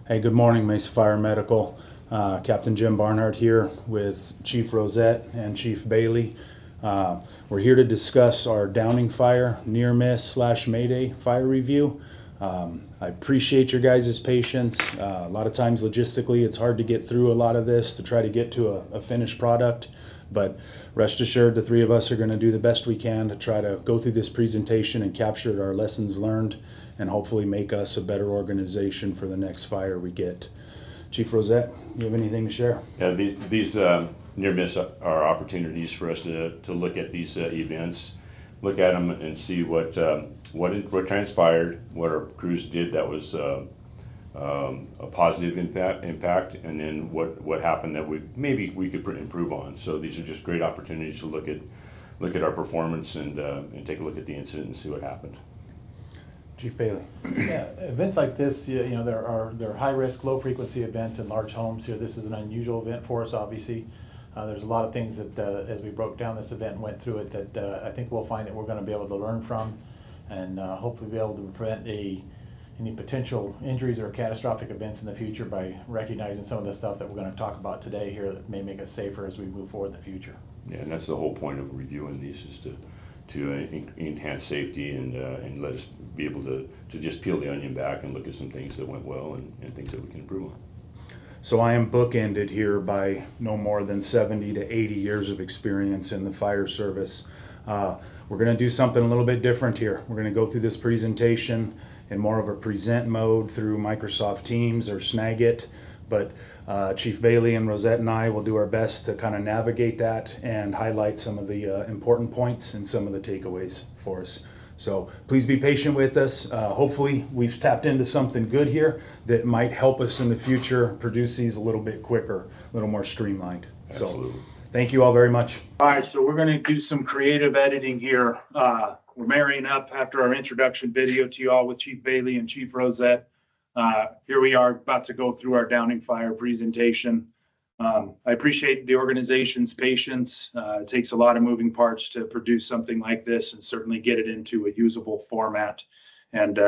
Hey, good morning, Mesa Fire Medical. Captain Jim Barnhart here with Chief Rosette and Chief Bailey. We're here to discuss our Downing Fire near miss slash Mayday fire review. I appreciate your guys' patience. A lot of times logistically it's hard to get through a lot of this to try to get to a finished product, but rest assured the three of us are going to do the best we can to try to go through this presentation and capture our lessons learned and hopefully make us a better organization for the next fire we get. Chief Rosette, you have anything to share? Yeah, these near miss are opportunities for us to look at these events, look at them and see what transpired, what our crews did that was a positive impact, and then what happened that maybe we could improve on. So these are just great opportunities to look at our performance and take a look at the incident and see what happened. Chief Bailey. Yeah, events like this, there are high risk, low frequency events in large homes here. This is an unusual event for us, obviously. There's a lot of things that, as we broke down this event and went through it, that I think we'll find that we're going to be able to learn from, and hopefully be able to prevent any potential injuries or catastrophic events in the future by recognizing some of the stuff that we're going to talk about today here that may make us safer as we move forward in the future. Yeah, and that's the whole point of reviewing these, is to enhance safety and let us be able to just peel the onion back and look at some things that went well and things that we can improve on. So I am bookended here by no more than 70 to 80 years of experience in the fire service. We're going to do something a little bit different here. We're going to go through this presentation in more of a present mode through Microsoft Teams or Snagit. But Chief Bailey and Rosette and I will do our best to kind of navigate that and highlight some of the important points and some of the takeaways for us. So please be patient with us. Hopefully we've tapped into something good here that might help us in the future produce these a little bit quicker, a little more streamlined. Absolutely. So thank you all very much. All right, so we're going to do some creative editing here. We're marrying up after our introduction video to you all with Chief Bailey and Chief Rosette. Here we are about to go through our Downing Fire presentation. I appreciate the organization's patience. It takes a lot of moving parts to produce something like this and certainly get it into a usable format. And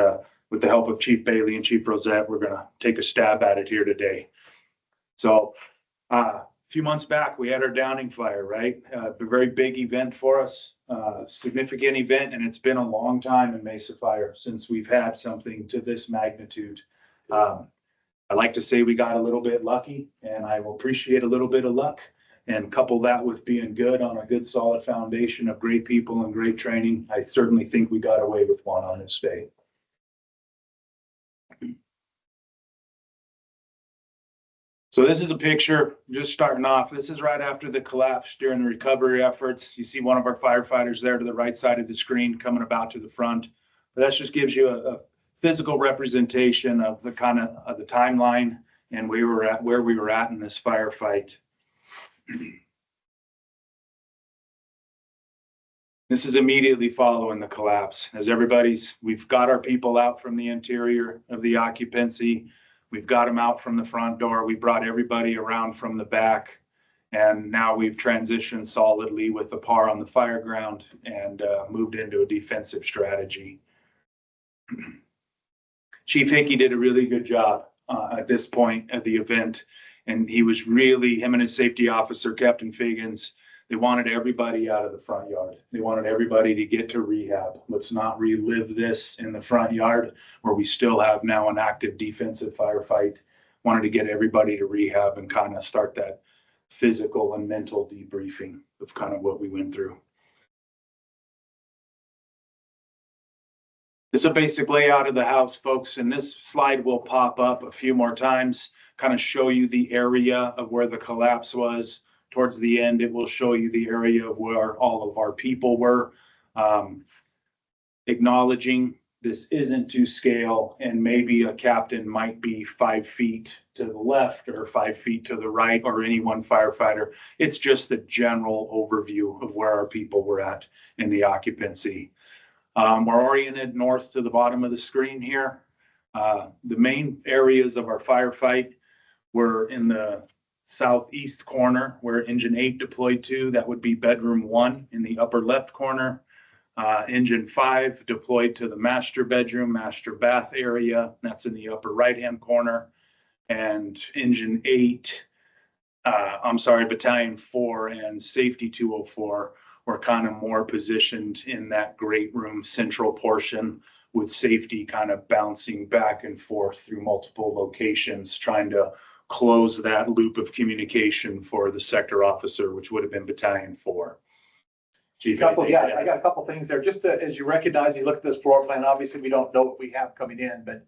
with the help of Chief Bailey and Chief Rosette, we're going to take a stab at it here today. So a few months back, we had our Downing Fire, right? A very big event for us, significant event, and it's been a long time in Mesa Fire since we've had something to this magnitude. I like to say we got a little bit lucky, and I will appreciate a little bit of luck and couple that with being good on a good solid foundation of great people and great training. I certainly think we got away with one on this day. So this is a picture, just starting off. This is right after the collapse during the recovery efforts. You see one of our firefighters there to the right side of the screen coming about to the front. But that just gives you a physical representation of the kind of the timeline and where we were at in this firefight. This is immediately following the collapse. As we've got our people out from the interior of the occupancy. We've got them out from the front door. We brought everybody around from the back. And now we've transitioned solidly with the PAR on the fire ground and moved into a defensive strategy. Chief Hickey did a really good job at this point of the event. And him and his safety officer, Captain Fagans, they wanted everybody out of the front yard. They wanted everybody to get to rehab. Let's not relive this in the front yard where we still have now an active defensive firefight. Wanted to get everybody to rehab and kind of start that physical and mental debriefing of kind of what we went through. This is a basic layout of the house, folks, and this slide will pop up a few more times, kind of show you the area of where the collapse was. Towards the end, it will show you the area of where all of our people were, acknowledging this isn't to scale, and maybe a captain might be 5 feet to the left or 5 feet to the right, or any one firefighter. It's just the general overview of where our people were at in the occupancy. We're oriented north to the bottom of the screen here. The main areas of our firefight were in the southeast corner where engine 8 deployed to. That would be bedroom 1 in the upper left corner. Engine 5 deployed to the master bedroom, master bath area. That's in the upper right hand corner. and Engine 8, Battalion 4 and Safety 204 were kind of more positioned in that great room central portion, with safety kind of bouncing back and forth through multiple locations, trying to close that loop of communication for the sector officer, which would have been Battalion 4. Chief, I got a couple things there. Just as you recognize, you look at this floor plan, obviously we don't know what we have coming in, but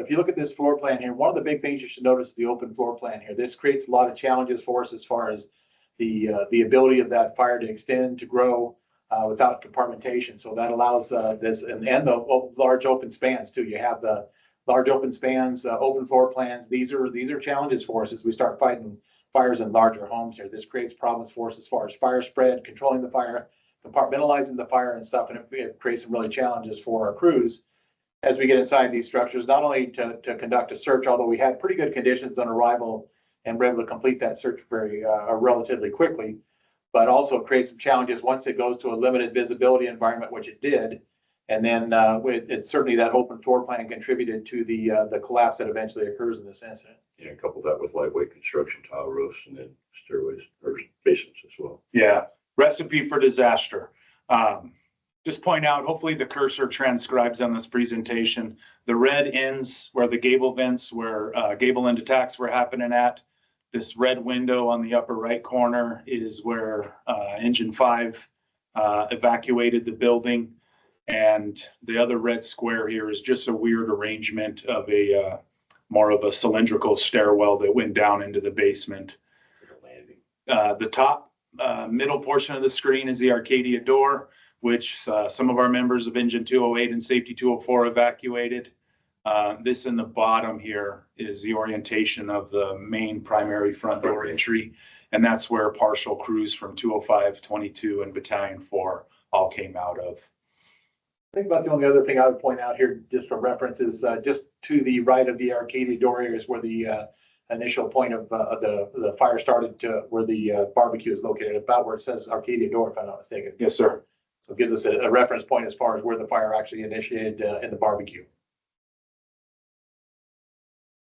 if you look at this floor plan here, one of the big things you should notice is the open floor plan here. This creates a lot of challenges for us as far as the ability of that fire to extend, to grow without compartmentation. So that allows this and the large open spans too. You have the large open spans, open floor plans. These are challenges for us as we start fighting fires in larger homes here. This creates problems for us as far as fire spread, controlling the fire, compartmentalizing the fire and stuff, and it creates some really challenges for our crews as we get inside these structures, not only to conduct a search, although we had pretty good conditions on arrival and were able to complete that search very relatively quickly, but also create some challenges once it goes to a limited visibility environment, which it did. And then it certainly that open floor plan contributed to the collapse that eventually occurs in this incident. Yeah, couple that with lightweight construction, tile roofs, and then stairways or basements as well. Yeah, recipe for disaster. Just point out, hopefully the cursor transcribes on this presentation. The red ends where the gable vents, where gable end attacks were happening at. This red window on the upper right corner is where Engine 5 evacuated the building. And the other red square here is just a weird arrangement of a more of a cylindrical stairwell that went down into the basement. The top middle portion of the screen is the Arcadia door, which some of our members of Engine 208 and Safety 204 evacuated. This in the bottom here is the orientation of the main primary front door entry. And that's where partial crews from 205, 22, and Battalion 4 all came out of. I think about the only other thing I would point out here, just for reference, is just to the right of the Arcadia door here is where the initial point of the fire started, to where the barbecue is located, about where it says Arcadia door, if I'm not mistaken. Yes, sir. So it gives us a reference point as far as where the fire actually initiated in the barbecue.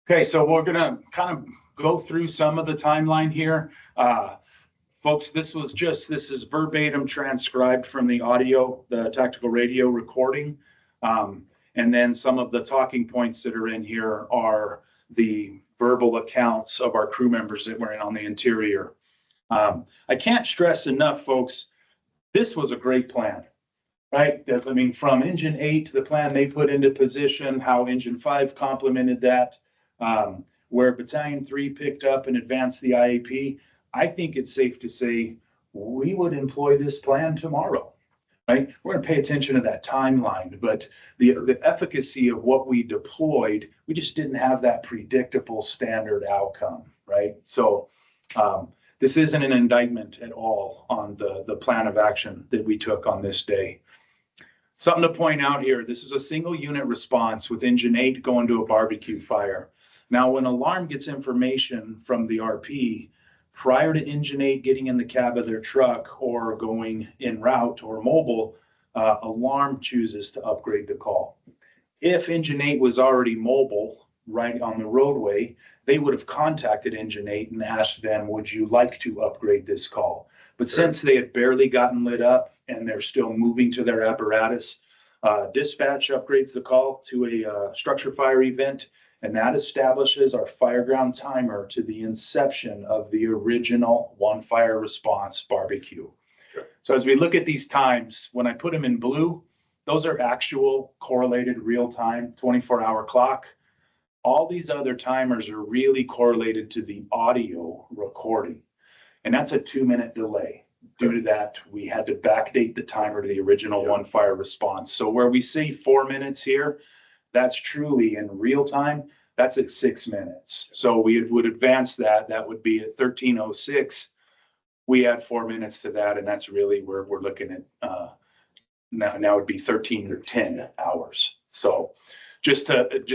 Okay, so we're gonna kind of go through some of the timeline here. Folks, this is verbatim transcribed from the audio, the tactical radio recording. And then some of the talking points that are in here are the verbal accounts of our crew members that were in on the interior. I can't stress enough, folks, this was a great plan, right? I mean, from Engine 8, the plan they put into position, how Engine 5 complemented that, where Battalion 3 picked up and advanced the IAP. I think it's safe to say we would employ this plan tomorrow, right? We're going to pay attention to that timeline, but the efficacy of what we deployed, we just didn't have that predictable standard outcome, right? So this isn't an indictment at all on the plan of action that we took on this day. Something to point out here, this is a single unit response with Engine 8 going to a barbecue fire. Now, when alarm gets information from the RP, prior to Engine 8 getting in the cab of their truck or going en route or mobile, alarm chooses to upgrade the call. If Engine 8 was already mobile, right on the roadway, they would have contacted Engine 8 and asked them, would you like to upgrade this call? But since they had barely gotten lit up and they're still moving to their apparatus, dispatch upgrades the call to a structure fire event, and that establishes our fireground timer to the inception of the original one fire response barbecue. Sure. So as we look at these times, when I put them in blue, those are actual correlated real-time 24-hour clock. All these other timers are really correlated to the audio recording. And that's a 2-minute delay. Due to that, we had to backdate the timer to the original one fire response. So where we say 4 minutes here, that's truly in real time. That's at 6 minutes. So we would advance that. That would be at 13:06. We add 4 minutes to that, and that's really where we're looking at. Now it'd be 13:10 hours. So just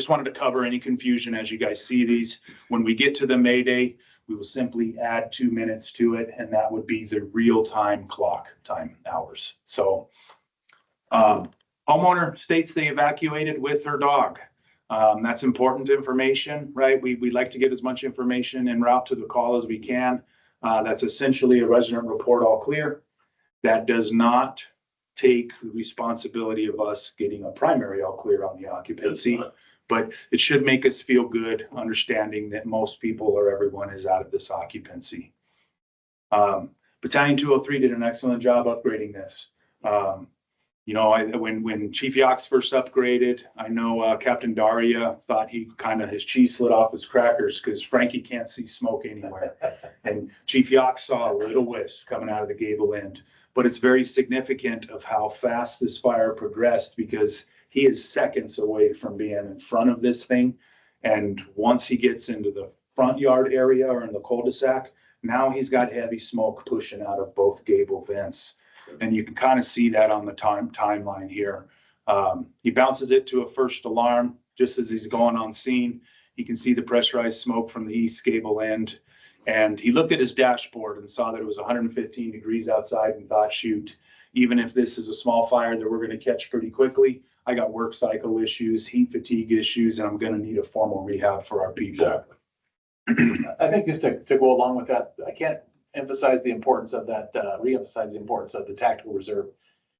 wanted to cover any confusion as you guys see these. When we get to the Mayday, we will simply add 2 minutes to it, and that would be the real-time clock time hours. So homeowner states they evacuated with her dog. That's important information, right? We'd like to get as much information en route to the call as we can. That's essentially a resident report all clear. That does not take the responsibility of us getting a primary all clear on the occupancy, but it should make us feel good, understanding that most people or everyone is out of this occupancy. Battalion 203 did an excellent job upgrading this. You know, when Chief Yox first upgraded, I know Captain Daria thought his cheese slid off his crackers because Frankie can't see smoke anywhere. And Chief Yox saw a little wisp coming out of the gable end. But it's very significant of how fast this fire progressed because he is seconds away from being in front of this thing. And once he gets into the front yard area or in the cul-de-sac, now he's got heavy smoke pushing out of both gable vents. And you can kind of see that on the timeline here. He bounces it to a first alarm just as he's going on scene. You can see the pressurized smoke from the east gable end. And he looked at his dashboard and saw that it was 115 degrees outside and thought, shoot, even if this is a small fire that we're going to catch pretty quickly, I got work cycle issues, heat fatigue issues, and I'm going to need a formal rehab for our people. Exactly. I think just to go along with that, I can't emphasize the importance of that, reemphasize the importance of the tactical reserve.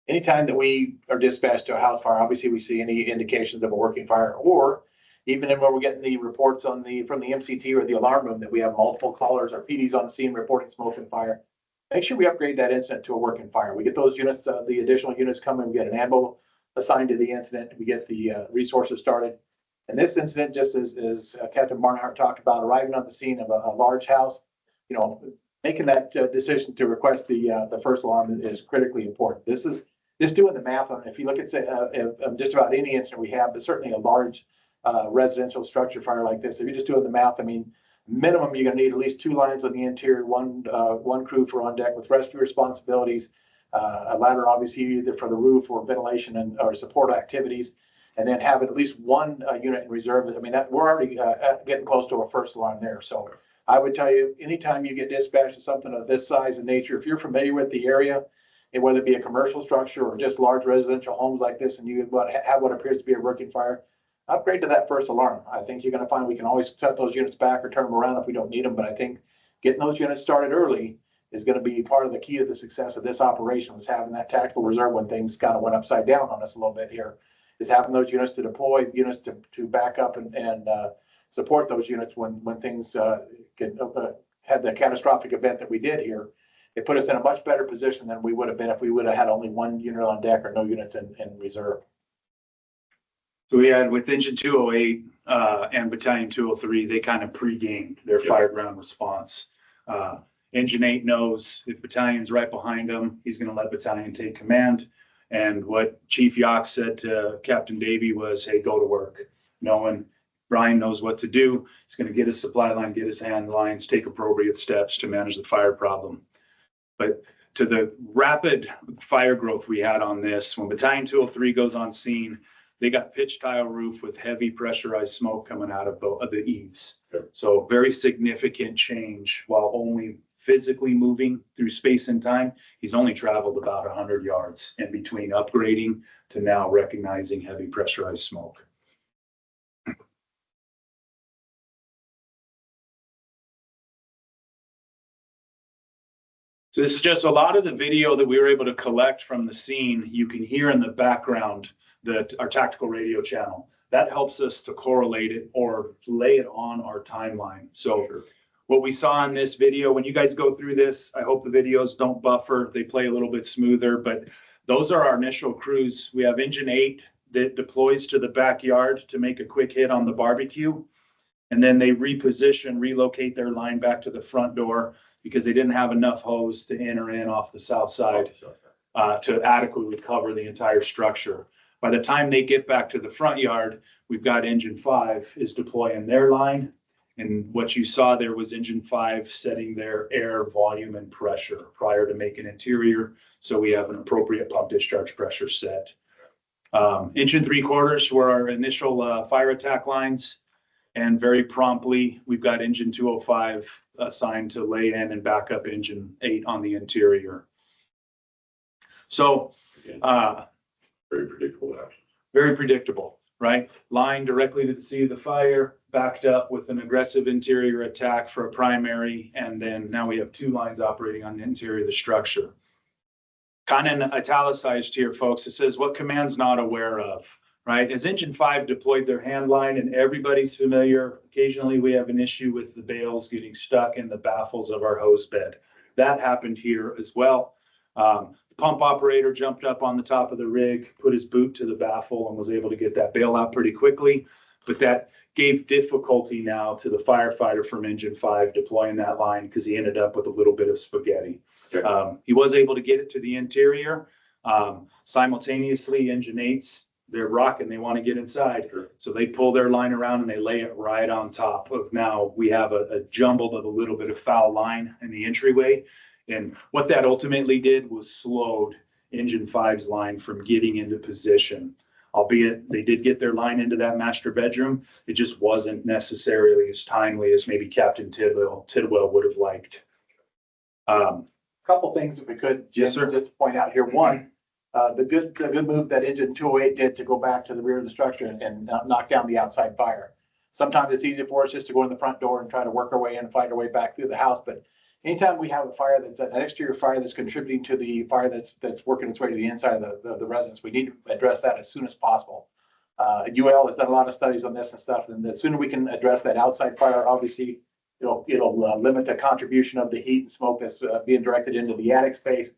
Anytime that we are dispatched to a house fire, obviously we see any indications of a working fire, or even when we're getting the reports from the MCT or the alarm room that we have multiple callers or PDs on scene reporting smoke and fire, make sure we upgrade that incident to a working fire. We get those units, the additional units coming, we get an ambo assigned to the incident, we get the resources started. And this incident, just as Captain Barnhart talked about, arriving on the scene of a large house, you know, making that decision to request the first alarm is critically important. This is just doing the math on, if you look at just about any incident we have, but certainly a large residential structure fire like this, if you're just doing the math, I mean, minimum, you're gonna need at least 2 lines on the interior, one crew for on deck with rescue responsibilities, a ladder obviously either for the roof or ventilation or support activities, and then having at least 1 unit in reserve. I mean, we're already getting close to a first alarm there. So I would tell you, anytime you get dispatched to something of this size and nature, if you're familiar with the area, and whether it be a commercial structure or just large residential homes like this, and you have what appears to be a working fire, upgrade to that first alarm. I think you're going to find we can always set those units back or turn them around if we don't need them. But I think getting those units started early is going to be part of the key to the success of this operation, was having that tactical reserve when things kind of went upside down on us a little bit here, is having those units to deploy, units to back up and support those units when things had the catastrophic event that we did here. It put us in a much better position than we would have been if we would have had only 1 unit on deck or no units in reserve. So we had with Engine 208 and Battalion 203, they kind of pre-gamed their fire ground response. Engine 8 knows if Battalion's right behind him, he's going to let Battalion take command. And what Chief Yox said to Captain Davey was, hey, go to work. Knowing Brian knows what to do. He's going to get his supply line, get his hand lines, take appropriate steps to manage the fire problem. But to the rapid fire growth we had on this, when Battalion 203 goes on scene, they got pitch tile roof with heavy pressurized smoke coming out of the eaves. Sure. So very significant change while only physically moving through space and time. He's only traveled about 100 yards in between upgrading to now recognizing heavy pressurized smoke. So this is just a lot of the video that we were able to collect from the scene. You can hear in the background our tactical radio channel. That helps us to correlate it or lay it on our timeline. So what we saw in this video, when you guys go through this, I hope the videos don't buffer. They play a little bit smoother, but those are our initial crews. We have Engine 8 that deploys to the backyard to make a quick hit on the barbecue. And then they relocate their line back to the front door because they didn't have enough hose to enter in off the south side to adequately cover the entire structure. By the time they get back to the front yard, we've got Engine 5 is deploying their line. And what you saw there was Engine 5 setting their air volume and pressure prior to making interior. So we have an appropriate pump discharge pressure set. Engine 3/4 were our initial fire attack lines. And very promptly, we've got Engine 205 assigned to lay in and back up Engine 8 on the interior. So, Very predictable action. very predictable. right? Line directly to the seat of the fire, backed up with an aggressive interior attack for a primary, and then now we have two lines operating on the interior of the structure. Kind of italicized here, folks, it says what command's not aware of, right? As Engine 5 deployed their hand line, and everybody's familiar, occasionally we have an issue with the bales getting stuck in the baffles of our hose bed. That happened here as well. The pump operator jumped up on the top of the rig, put his boot to the baffle, and was able to get that bale out pretty quickly. But that gave difficulty now to the firefighter from Engine 5 deploying that line because he ended up with a little bit of spaghetti. Okay. He was able to get it to the interior. Simultaneously, Engine 8s, they're rocking, they want to get inside. Sure. So they pull their line around and they lay it right on top of, now we have a jumbled of a little bit of foul line in the entryway. And what that ultimately did was slowed Engine 5's line from getting into position. Albeit they did get their line into that master bedroom, it just wasn't necessarily as timely as maybe Captain Tidwell would have liked. Couple things if we could, Jim, Yes, sir. just to point out here. One, the good move that Engine 208 did to go back to the rear of the structure and knock down the outside fire. Sometimes it's easy for us just to go in the front door and try to work our way in, fight our way back through the house. But anytime we have a fire that's an exterior fire that's contributing to the fire that's working its way to the inside of the residence, we need to address that as soon as possible. UL has done a lot of studies on this and stuff, and the sooner we can address that outside fire, obviously, it'll limit the contribution of the heat and smoke that's being directed into the attic space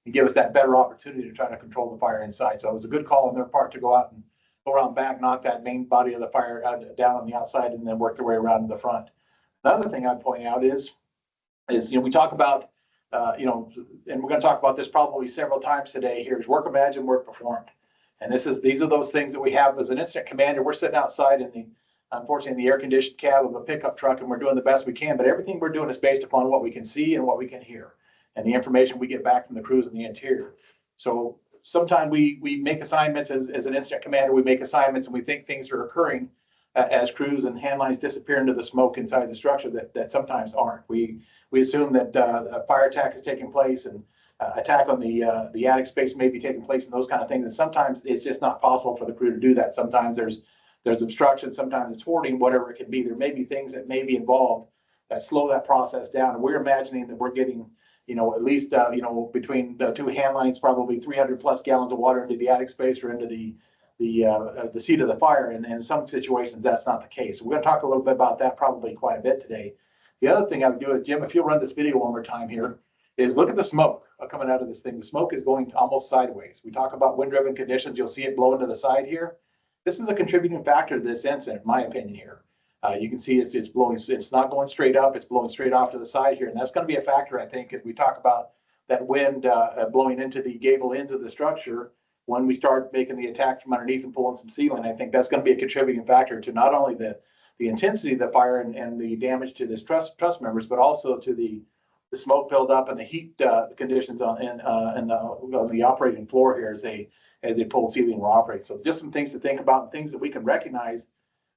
and give us that better opportunity to try to control the fire inside. So it was a good call on their part to go out and go around back, knock that main body of the fire down on the outside, and then work their way around to the front. Another thing I'd point out is we talk about, and we're going to talk about this probably several times today here, is work imagined, work performed. And these are those things that we have as an incident commander. We're sitting outside unfortunately, in the air-conditioned cab of a pickup truck, and we're doing the best we can, but everything we're doing is based upon what we can see and what we can hear, and the information we get back from the crews in the interior. So sometimes we make assignments as an incident commander, we make assignments and we think things are occurring as crews and hand lines disappear into the smoke inside the structure that sometimes aren't. We assume that a fire attack is taking place and attack on the attic space may be taking place and those kind of things. And sometimes it's just not possible for the crew to do that. Sometimes there's obstruction, sometimes it's hoarding, whatever it can be. There may be things that may be involved that slow that process down. And we're imagining that we're getting, at least, between the two hand lines, probably 300 plus gallons of water into the attic space or into the seat of the fire. And in some situations, that's not the case. So we're going to talk a little bit about that probably quite a bit today. The other thing I would do is, Jim, if you'll run this video one more time here, is look at the smoke coming out of this thing. The smoke is going almost sideways. We talk about wind-driven conditions. You'll see it blowing to the side here. This is a contributing factor to this incident, in my opinion here. You can see it's blowing, it's not going straight up, it's blowing straight off to the side here. And that's going to be a factor, I think, as we talk about that wind blowing into the gable ends of the structure. When we start making the attack from underneath and pulling some sealing, I think that's going to be a contributing factor to not only the intensity of the fire and the damage to this truss members, but also to the smoke buildup and the heat conditions on the operating floor here as they pull sealing or operate. So just some things to think about and things that we can recognize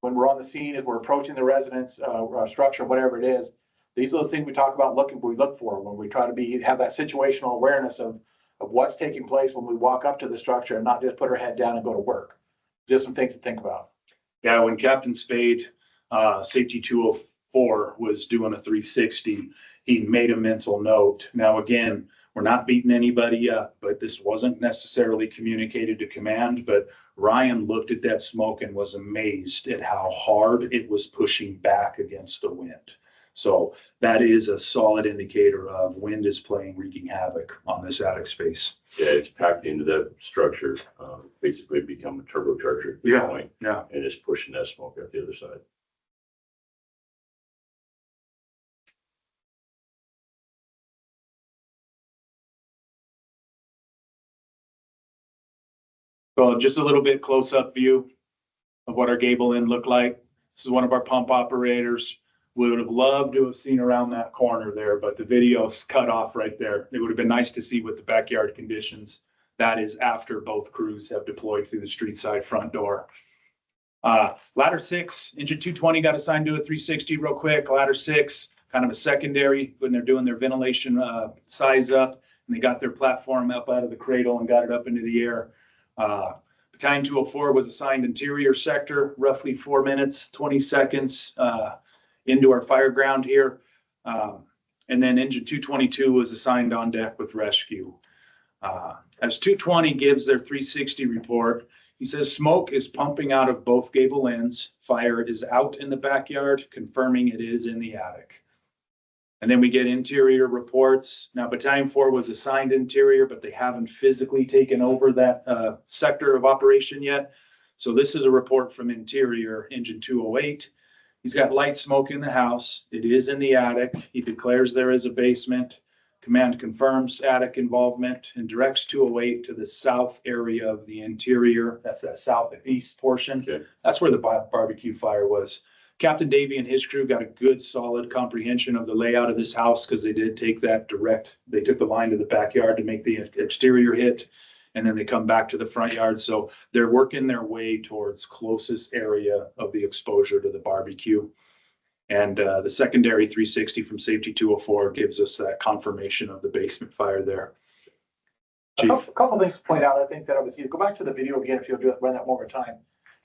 when we're on the scene, as we're approaching the residence structure, whatever it is. These are those things we talk about we look for when we try to have that situational awareness of what's taking place when we walk up to the structure and not just put our head down and go to work. Just some things to think about. Yeah, when Captain Spade, Safety 204, was doing a 360, he made a mental note. Now, again, we're not beating anybody up, but this wasn't necessarily communicated to command. But Ryan looked at that smoke and was amazed at how hard it was pushing back against the wind. So that is a solid indicator of wind is wreaking havoc on this attic space. Yeah, it's packed into that structure, basically become a turbocharger at this point. Yeah. And it's pushing that smoke out the other side. So just a little bit close-up view of what our gable end looked like. This is one of our pump operators. We would have loved to have seen around that corner there, but the video's cut off right there. It would have been nice to see with the backyard conditions. That is after both crews have deployed through the street side front door. Ladder 6, Engine 220 got assigned to a 360 real quick. Ladder 6, kind of a secondary when they're doing their ventilation size up, and they got their platform up out of the cradle and got it up into the air. Battalion 204 was assigned interior sector, roughly 4 minutes, 20 seconds into our fire ground here. And then Engine 222 was assigned on deck with rescue. As 220 gives their 360 report, he says smoke is pumping out of both gable ends. Fire is out in the backyard, confirming it is in the attic. And then we get interior reports. Now, Battalion 4 was assigned interior, but they haven't physically taken over that sector of operation yet. So this is a report from interior, Engine 208. He's got light smoke in the house. It is in the attic. He declares there is a basement. Command confirms attic involvement and directs 208 to the south area of the interior. That's that southeast portion. Okay. That's where the barbecue fire was. Captain Davey and his crew got a good solid comprehension of the layout of this house because they did take that direct, they took the line to the backyard to make the exterior hit, and then they come back to the front yard. So they're working their way towards closest area of the exposure to the barbecue. And the secondary 360 from Safety 204 gives us that confirmation of the basement fire there. A Chief. couple things to point out, I think that obviously, go back to the video again, if you'll do it, run that one more time,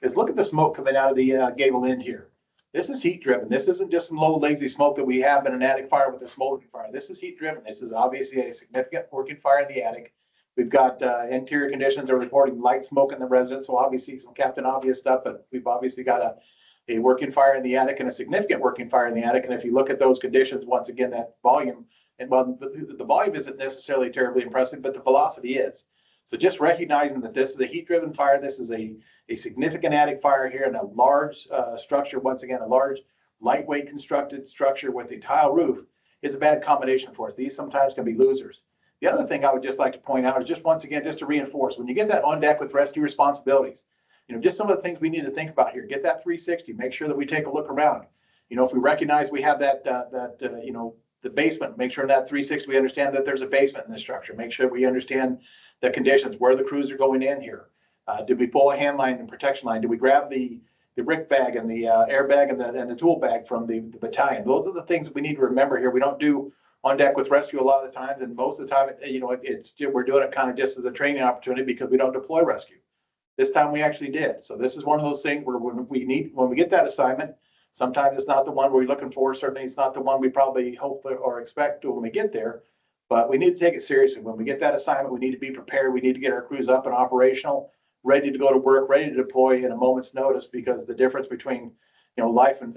is look at the smoke coming out of the gable end here. This is heat driven. This isn't just some low lazy smoke that we have in an attic fire with a smoldering fire. This is heat driven. This is obviously a significant working fire in the attic. We've got interior conditions are reporting light smoke in the residence, so obviously some Captain Obvious stuff, but we've obviously got a working fire in the attic and a significant working fire in the attic. And if you look at those conditions, once again, that volume, and well, the volume isn't necessarily terribly impressive, but the velocity is. So just recognizing that this is a heat-driven fire, this is a significant attic fire here in a large structure, once again, a large, lightweight constructed structure with a tile roof is a bad combination for us. These sometimes can be losers. The other thing I would just like to point out is just once again, just to reinforce, when you get that on deck with rescue responsibilities, just some of the things we need to think about here. Get that 360, make sure that we take a look around. If we recognize we have that, the basement, make sure in that 360 we understand that there's a basement in this structure. Make sure we understand the conditions, where the crews are going in here. Did we pull a hand line and protection line? Did we grab the brick bag and the airbag and the tool bag from the battalion? Those are the things that we need to remember here. We don't do on deck with rescue a lot of the times, and most of the time, we're doing it kind of just as a training opportunity because we don't deploy rescue. This time we actually did. So this is one of those things where when we get that assignment, sometimes it's not the one we're looking for. Certainly it's not the one we probably hope or expect when we get there, but we need to take it seriously. When we get that assignment, we need to be prepared. We need to get our crews up and operational, ready to go to work, ready to deploy in a moment's notice, because the difference between life and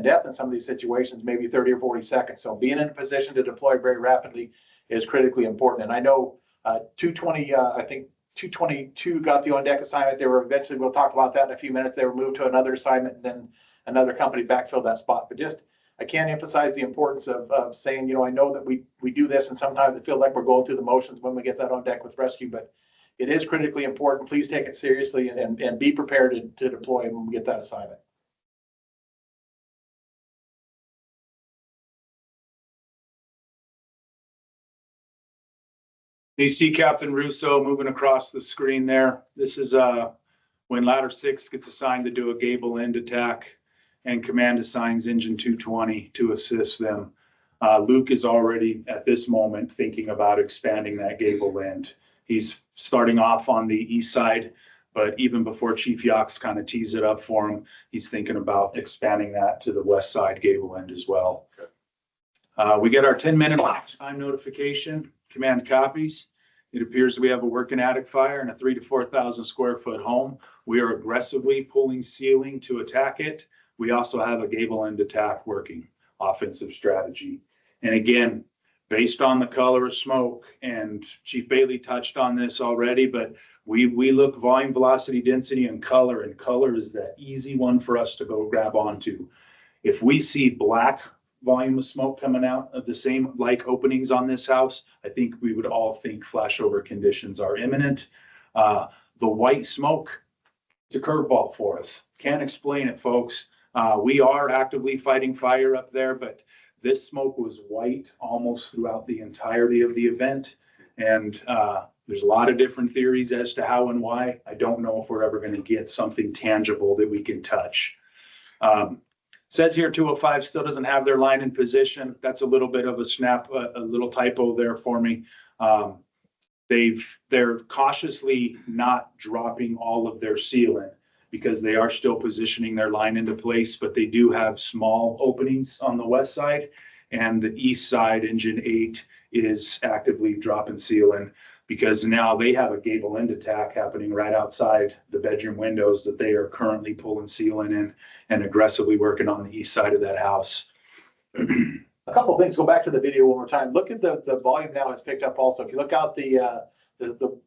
death in some of these situations may be 30 or 40 seconds. So being in a position to deploy very rapidly is critically important. And I know 220, I think 222 got the on deck assignment. They were eventually, we'll talk about that in a few minutes. They were moved to another assignment, and then another company backfilled that spot. But just, I can't emphasize the importance of saying, I know that we do this, and sometimes it feels like we're going through the motions when we get that on deck with rescue, but it is critically important. Please take it seriously and be prepared to deploy when we get that assignment. You see Captain Russo moving across the screen there. This is when Ladder 6 gets assigned to do a gable end attack, and command assigns Engine 220 to assist them. Luke is already at this moment thinking about expanding that gable end. He's starting off on the east side, but even before Chief Yox kind of tees it up for him, he's thinking about expanding that to the west side gable end as well. Okay. We get our 10-minute lapse time notification. Command copies. It appears that we have a working attic fire in a 3,000 to 4,000 square foot home. We are aggressively pulling ceiling to attack it. We also have a gable end attack working, offensive strategy. And again, based on the color of smoke, and Chief Bailey touched on this already, but we look volume, velocity, density, and color is that easy one for us to go grab onto. If we see black volume of smoke coming out of the same like openings on this house, I think we would all think flashover conditions are imminent. The white smoke, it's a curveball for us. Can't explain it, folks. We are actively fighting fire up there, but this smoke was white almost throughout the entirety of the event. And there's a lot of different theories as to how and why. I don't know if we're ever going to get something tangible that we can touch. Says here 205 still doesn't have their line in position. That's a little bit of a snap, a little typo there for me. they're cautiously not dropping all of their sealant because they are still positioning their line into place, but they do have small openings on the west side. And the east side, engine 8, is actively dropping sealant because now they have a gable end attack happening right outside the bedroom windows that they are currently pulling sealant in and aggressively working on the east side of that house. A couple of things, go back to the video one more time. Look at the volume now has picked up also. If you look out the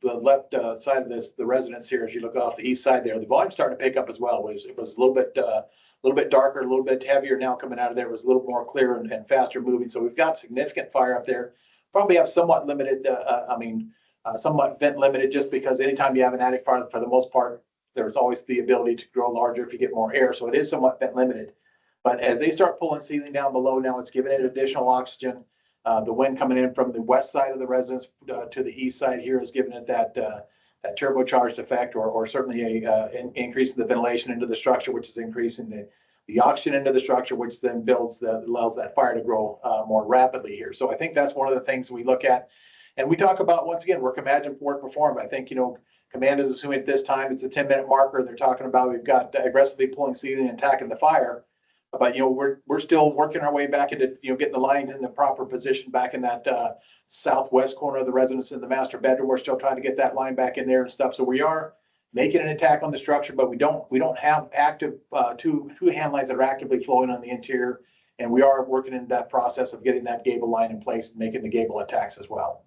left side of this, the residence here, as you look off the east side there, the volume's starting to pick up as well. It was a little bit darker, a little bit heavier now coming out of there. It was a little more clear and faster moving. So we've got significant fire up there. Probably have somewhat limited, somewhat vent limited, just because anytime you have an attic fire, for the most part, there's always the ability to grow larger if you get more air. So it is somewhat vent limited. But as they start pulling ceiling down below, now it's giving it additional oxygen. The wind coming in from the west side of the residence to the east side here is giving it that turbocharged effect, or certainly a increase in the ventilation into the structure, which is increasing the oxygen into the structure, which then allows that fire to grow more rapidly here. So I think that's one of the things we look at. And we talk about, once again, work imagined, work performed. I think, command is assuming at this time it's a 10-minute marker. They're talking about we've got aggressively pulling ceiling and attacking the fire. But, we're still working our way back into, getting the lines in the proper position back in that southwest corner of the residence in the master bedroom. We're still trying to get that line back in there and stuff. So we are making an attack on the structure, but we don't have active two hand lines that are actively flowing on the interior. And we are working in that process of getting that gable line in place and making the gable attacks as well.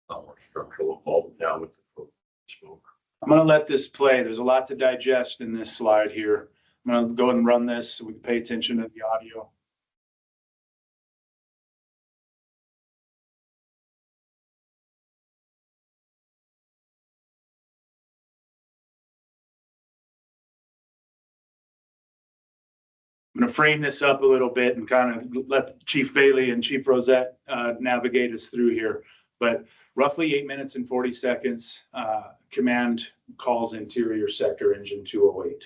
Not more structural involvement now with the smoke. I'm going to let this play. There's a lot to digest in this slide here. I'm going to go and run this so we can pay attention to the audio. I'm going to frame this up a little bit and kind of let Chief Bailey and Chief Rosette navigate us through here. But roughly 8 minutes and 40 seconds, command calls interior sector engine 208.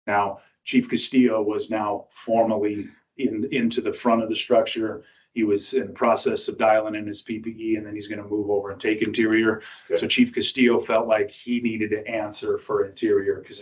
Now, Chief Castillo was now formally into the front of the structure. He was in the process of dialing in his PPE, and then he's going to move over and take interior. Okay. So Chief Castillo felt like he needed to answer for interior because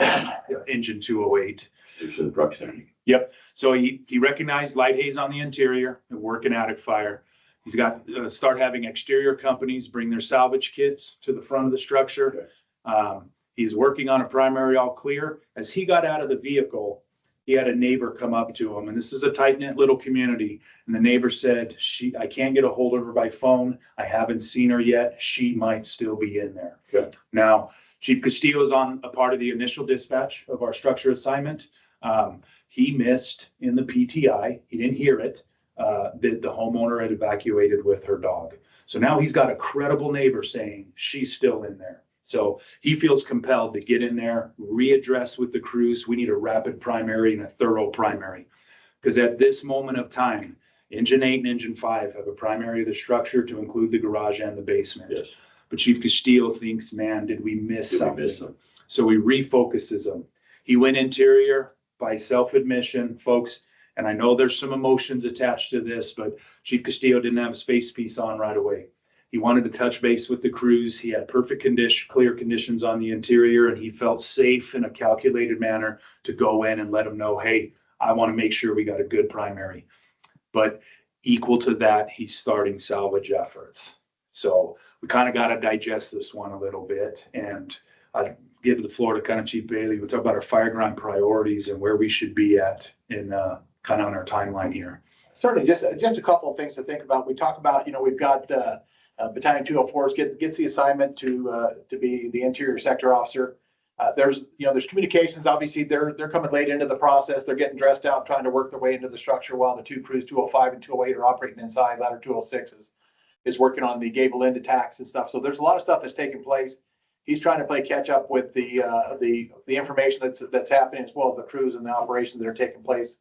engine 208. It's in proximity. Yep. So he recognized light haze on the interior and working attic fire. He's got start having exterior companies bring their salvage kits to the front of the structure. Okay. He's working on a primary all clear. As he got out of the vehicle, he had a neighbor come up to him, and this is a tight-knit little community. And the neighbor said, I can't get a hold of her by phone. I haven't seen her yet. She might still be in there. Okay. Now, Chief Castillo is on a part of the initial dispatch of our structure assignment. He missed in the PTI. He didn't hear it. That the homeowner had evacuated with her dog. So now he's got a credible neighbor saying she's still in there. So he feels compelled to get in there, readdress with the crews. We need a rapid primary and a thorough primary. Because at this moment of time, engine 8 and engine 5 have a primary of the structure to include the garage and the basement. Yes. But Chief Castillo thinks, man, did we miss Did we something? miss something? So he refocuses him. He went interior by self-admission, folks. And I know there's some emotions attached to this, but Chief Castillo didn't have a space piece on right away. He wanted to touch base with the crews. He had perfect clear conditions on the interior, and he felt safe in a calculated manner to go in and let them know, hey, I want to make sure we got a good primary. But equal to that, he's starting salvage efforts. So we kind of got to digest this one a little bit. And I give the floor to kind of Chief Bailey. We'll talk about our fire ground priorities and where we should be at in kind of on our timeline here. Certainly, just a couple of things to think about. We talk about, we've got Battalion 204 gets the assignment to be the interior sector officer. There's communications. Obviously, they're coming late into the process. They're getting dressed out, trying to work their way into the structure, while the two crews, 205 and 208, are operating inside. Ladder 206 is working on the gable end attacks and stuff. So there's a lot of stuff that's taking place. He's trying to play catch up with the information that's happening, as well as the crews and the operations that are taking place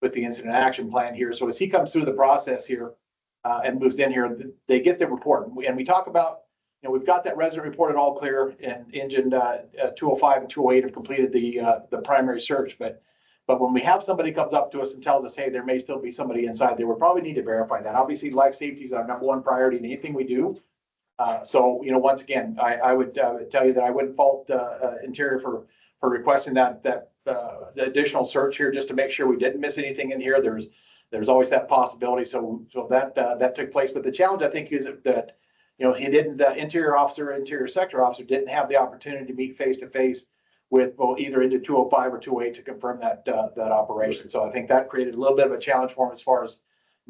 with the incident action plan here. So as he comes through the process here, and moves in here, they get the report. And we talk about, you know, we've got that resident report at all clear, and engine 205 and 208 have completed the primary search. But when we have somebody comes up to us and tells us, hey, there may still be somebody inside there, we probably need to verify that. Obviously, life safety is our number one priority in anything we do. So, you know, once again, I would tell you that I wouldn't fault Interior for requesting that the additional search here, just to make sure we didn't miss anything in here. There's always that possibility. So that took place. But the challenge, I think, is that, you know, the interior sector officer didn't have the opportunity to meet face to face with both either into 205 or 208 to confirm that operation. So I think that created a little bit of a challenge for him as far as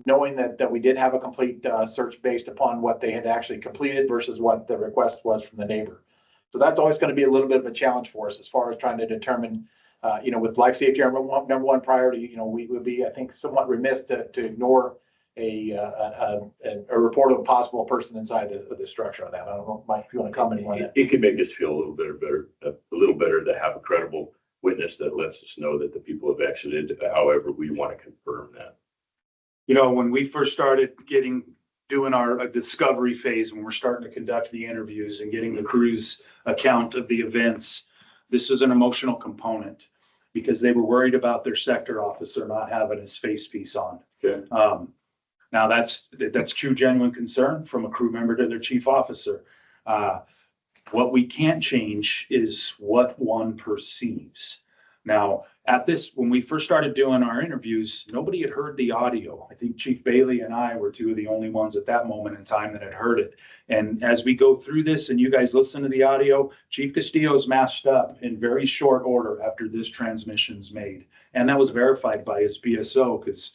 knowing that we did have a complete search based upon what they had actually completed versus what the request was from the neighbor. So that's always going to be a little bit of a challenge for us as far as trying to determine, you know, with life safety, our number one priority, you know, we would be, I think, somewhat remiss to ignore a report of a possible person inside the structure on that. I don't know, Mike, if you want to comment on that. It can make us feel a little better to have a credible witness that lets us know that the people have exited. However, we want to confirm that. You know, when we first started doing our discovery phase, when we're starting to conduct the interviews and getting the crew's account of the events, this is an emotional component because they were worried about their sector officer not having his face piece on. Okay. Now that's true, genuine concern from a crew member to their chief officer. What we can't change is what one perceives. Now, when we first started doing our interviews, nobody had heard the audio. I think Chief Bailey and I were two of the only ones at that moment in time that had heard it. And as we go through this and you guys listen to the audio, Chief Castillo's masked up in very short order after this transmission's made. And that was verified by his BSO because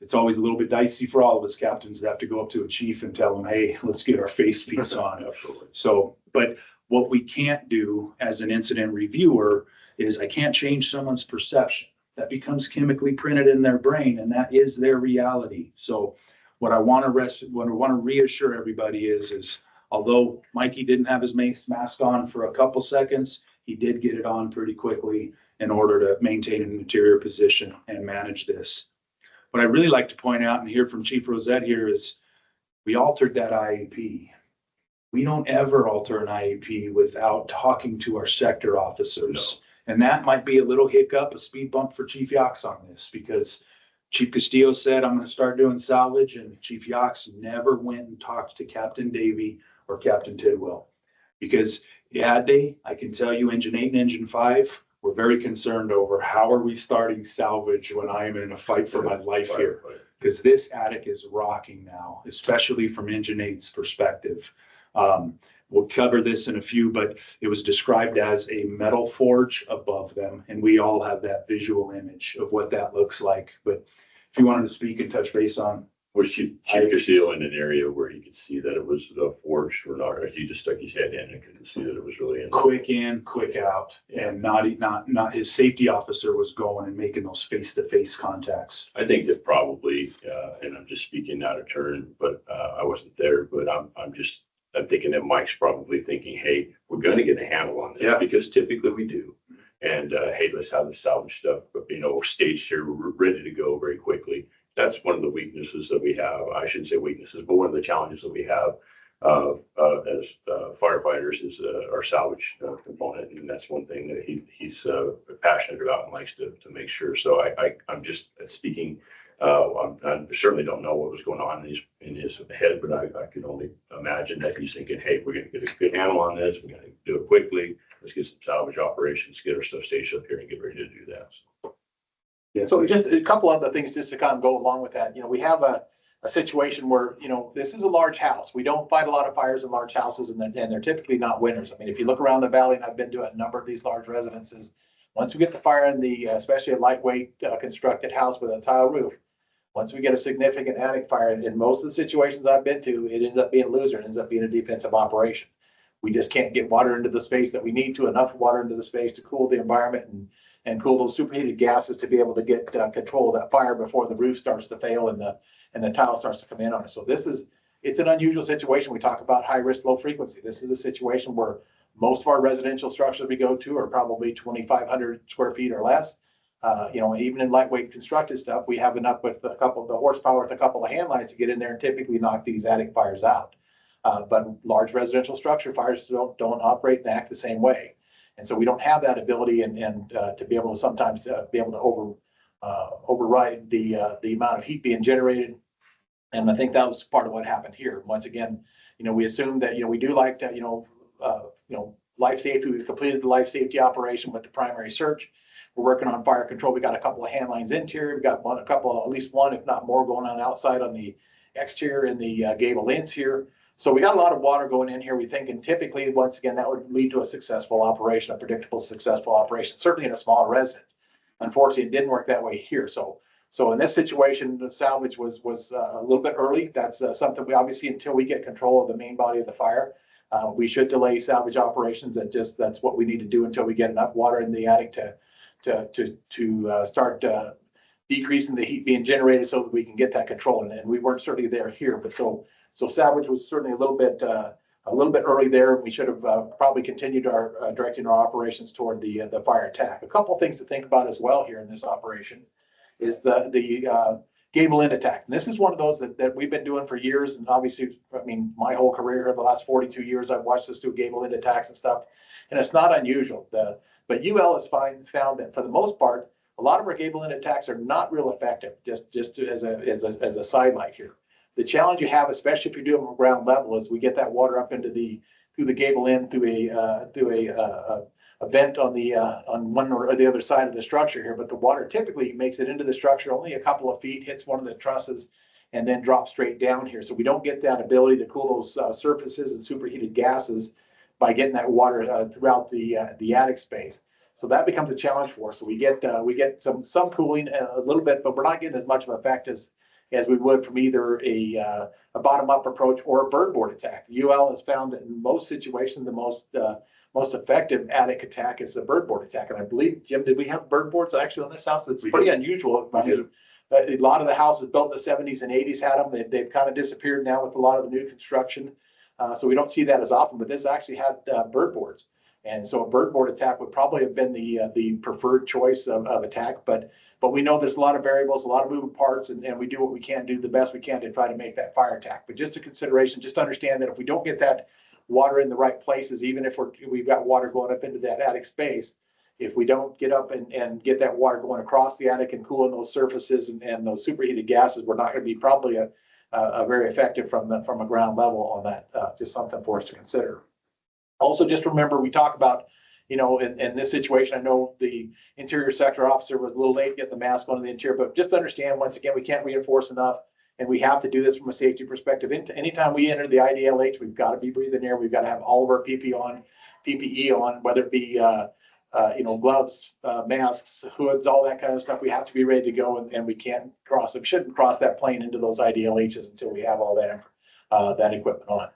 it's always a little bit dicey for all of us captains to have to go up to a chief and tell him, hey, let's get our face piece on. Absolutely. So, but what we can't do as an incident reviewer is I can't change someone's perception. That becomes chemically printed in their brain, and that is their reality. So what I want to reassure everybody is although Mikey didn't have his mask on for a couple seconds, he did get it on pretty quickly in order to maintain an interior position and manage this. What I really like to point out and hear from Chief Rosette here is we altered that IAP. We don't ever alter an IAP without talking to our sector officers. No. And that might be a little hiccup, a speed bump for Chief Yachts on this because Chief Castillo said, I'm going to start doing salvage, and Chief Yachts never went and talked to Captain Davey or Captain Tidwell. Because had they, I can tell you, Engine 8 and Engine 5 were very concerned over how are we starting salvage when I am in a fight for my life here. Because this attic is rocking now, especially from Engine 8's perspective. We'll cover this in a few, but it was described as a metal forge above them. And we all have that visual image of what that looks like. But if you wanted to speak and touch base on. Was Chief Castillo in an area where he could see that it was forged or not? Or he just stuck his head in and couldn't see that it was really in? Quick in, quick out. And not his safety officer was going and making those face-to-face contacts. I think that probably, and I'm just speaking out of turn, but I wasn't there, but I'm thinking that Mike's probably thinking, hey, we're going to get a handle on this because typically we do. And hey, let's have the salvage stuff, staged here, we're ready to go very quickly. That's one of the weaknesses that we have. I shouldn't say weaknesses, but one of the challenges that we have as firefighters is our salvage component. And that's one thing that he's passionate about and likes to make sure. So I'm just speaking. I certainly don't know what was going on in his head, but I could only imagine that he's thinking, hey, we're going to get a good handle on this. We're going to do it quickly. Let's get some salvage operations, get our stuff staged up here and get ready to do that. So just a couple other things just to kind of go along with that. We have a situation where, this is a large house. We don't fight a lot of fires in large houses, and they're typically not winners. I mean, if you look around the valley, and I've been to a number of these large residences, once we get the fire in especially a lightweight constructed house with a tile roof, once we get a significant attic fire, in most of the situations I've been to, it ends up being a loser. It ends up being a defensive operation. We just can't get water into the space that we need to, enough water into the space to cool the environment and cool those superheated gases to be able to get control of that fire before the roof starts to fail and the tile starts to come in on it. So it's an unusual situation. We talk about high risk, low frequency. This is a situation where most of our residential structures we go to are probably 2,500 square feet or less. Even in lightweight constructed stuff, we have enough with the horsepower with a couple of hand lines to get in there and typically knock these attic fires out. But large residential structure fires don't operate and act the same way. And so we don't have that ability and to be able to sometimes be able to override the amount of heat being generated. And I think that was part of what happened here. Once again, we assumed that, we do like that, life safety. We've completed the life safety operation with the primary search. We're working on fire control. We got a couple of hand lines interior. We got at least one, if not more, going on outside on the exterior in the gable ends here. So we got a lot of water going in here. We think, and typically, once again, that would lead to a successful operation, a predictable, successful operation, certainly in a smaller residence. Unfortunately, it didn't work that way here. So in this situation, the salvage was a little bit early. That's something we obviously, until we get control of the main body of the fire, we should delay salvage operations. That's what we need to do until we get enough water in the attic to start decreasing the heat being generated so that we can get that control. And we weren't certainly there here, but so salvage was certainly a little bit early there. We should have probably continued our directing our operations toward the fire attack. A couple of things to think about as well here in this operation is the gable end attack. And this is one of those that we've been doing for years. And obviously, I mean, my whole career, the last 42 years, I've watched us do gable end attacks and stuff. And it's not unusual. But UL has found that for the most part, a lot of our gable end attacks are not real effective, just as a sidelight here. The challenge you have, especially if you're doing ground level, is we get that water up into through the gable end through a vent on one or the other side of the structure here. But the water typically makes it into the structure only a couple of feet, hits one of the trusses, and then drops straight down here. So we don't get that ability to cool those surfaces and superheated gases by getting that water throughout the attic space. So that becomes a challenge for us. So we get some cooling a little bit, but we're not getting as much of effect as we would from either a bottom-up approach or a bird board attack. UL has found that in most situations, the most effective attic attack is a bird board attack. And I believe, Jim, did we have bird boards actually on this house? It's pretty unusual. I mean, a lot of the houses built in the 70s and 80s had them. They've kind of disappeared now with a lot of the new construction. So we don't see that as often, but this actually had bird boards. And so a bird board attack would probably have been the preferred choice of attack. But we know there's a lot of variables, a lot of moving parts, and we do what we can, do the best we can to try to make that fire attack. But just a consideration, just understand that if we don't get that water in the right places, even if we've got water going up into that attic space, if we don't get up and get that water going across the attic and cooling those surfaces and those superheated gases, we're not going to be probably a very effective from a ground level on that. Just something for us to consider. Also, just remember, we talk about, in this situation, I know the interior sector officer was a little late getting the mask on the interior, but just understand, once again, we can't reinforce enough, and we have to do this from a safety perspective. Anytime we enter the IDLH, we've got to be breathing air. We've got to have all of our PPE on, whether it be gloves, masks, hoods, all that kind of stuff. We have to be ready to go, and we can't shouldn't cross that plane into those IDLHs until we have all that equipment on.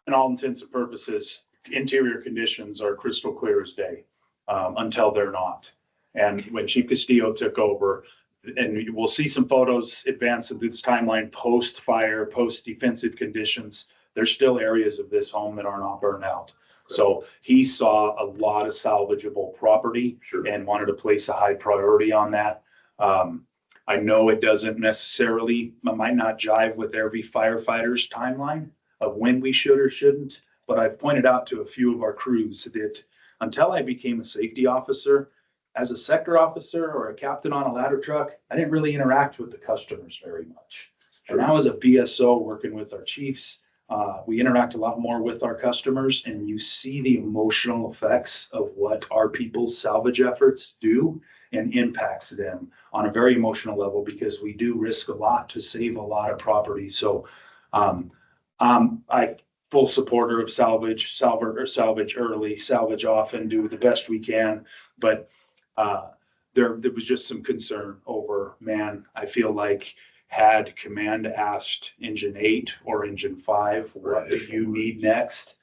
In all intents and purposes, interior conditions are crystal clear as day, until they're not. And when Chief Castillo took over, and we'll see some photos advance of this timeline, post-fire, post-defensive conditions, there's still areas of this home that are not burned out. So he saw a lot of salvageable property and wanted to place a high priority on that. I know it doesn't necessarily, might not jive with every firefighter's timeline of when we should or shouldn't, but I've pointed out to a few of our crews that until I became a safety officer, as a sector officer or a captain on a ladder truck, I didn't really interact with the customers very much. And now as a BSO working with our chiefs, we interact a lot more with our customers, and you see the emotional effects of what our people's salvage efforts do and impacts them on a very emotional level, because we do risk a lot to save a lot of property. So I'm full supporter of salvage early, salvage often, do the best we can. But there was just some concern over, I feel like had command asked engine 8 or engine 5, what do you need next?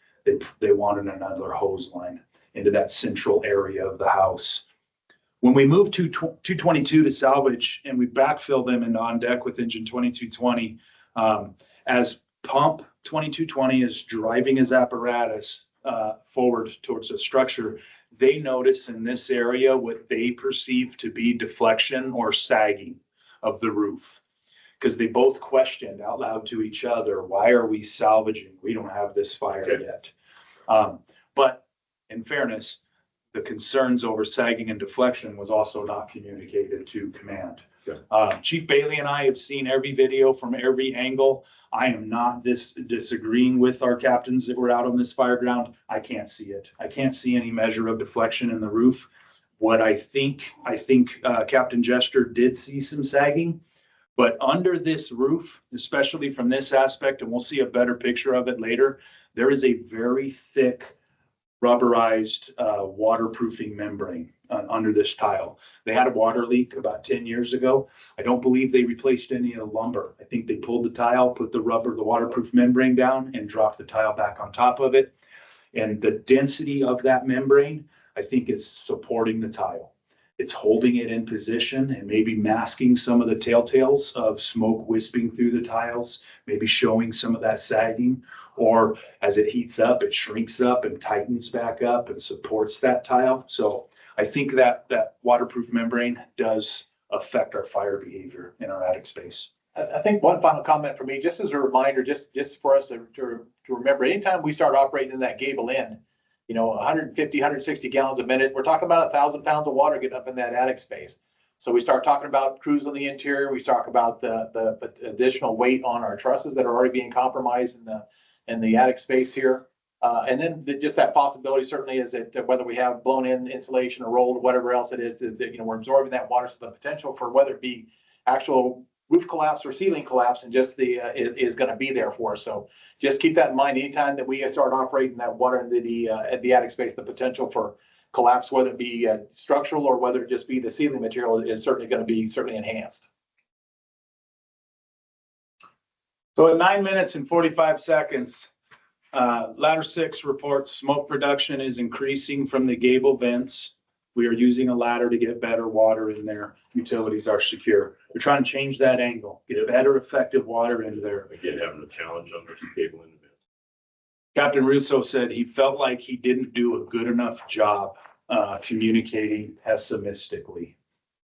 They wanted another hose line into that central area of the house. When we moved to 222 to salvage and we backfilled them into on deck with engine 2220, as pump 2220 is driving his apparatus, forward towards the structure, they notice in this area what they perceive to be deflection or sagging of the roof. Because they both questioned out loud to each other, why are we salvaging? We don't have this fire Okay. yet. But in fairness, the concerns over sagging and deflection was also not communicated to command. Okay. Chief Bailey and I have seen every video from every angle. I am not disagreeing with our captains that were out on this fire ground. I can't see it. I can't see any measure of deflection in the roof. What I think Captain Jester did see some sagging, but under this roof, especially from this aspect, and we'll see a better picture of it later, there is a very thick rubberized waterproofing membrane under this tile. They had a water leak about 10 years ago. I don't believe they replaced any of the lumber. I think they pulled the tile, put the waterproof membrane down and dropped the tile back on top of it. And the density of that membrane, I think, is supporting the tile. It's holding it in position and maybe masking some of the telltales of smoke wisping through the tiles, maybe showing some of that sagging. Or as it heats up, it shrinks up and tightens back up and supports that tile. So I think that waterproof membrane does affect our fire behavior in our attic space. I think one final comment for me, just as a reminder, just for us to remember, anytime we start operating in that gable end, 150, 160 gallons a minute, we're talking about 1,000 pounds of water getting up in that attic space. So we start talking about crews on the interior. We talk about the additional weight on our trusses that are already being compromised in the attic space here. And then just that possibility certainly is that whether we have blown in insulation or rolled, whatever else it is, that we're absorbing that water. So the potential for whether it be actual roof collapse or ceiling collapse and just is going to be there for us. So just keep that in mind. Anytime that we start operating that water into the attic space, the potential for collapse, whether it be structural or whether it just be the ceiling material, is certainly going to be enhanced. So at 9 minutes and 45 seconds, ladder 6 reports smoke production is increasing from the gable vents. We are using a ladder to get better water in there. Utilities are secure. We're trying to change that angle, get better effective water into there. Again, having a challenge on this cable in the vent. Captain Russo said he felt like he didn't do a good enough job communicating pessimistically,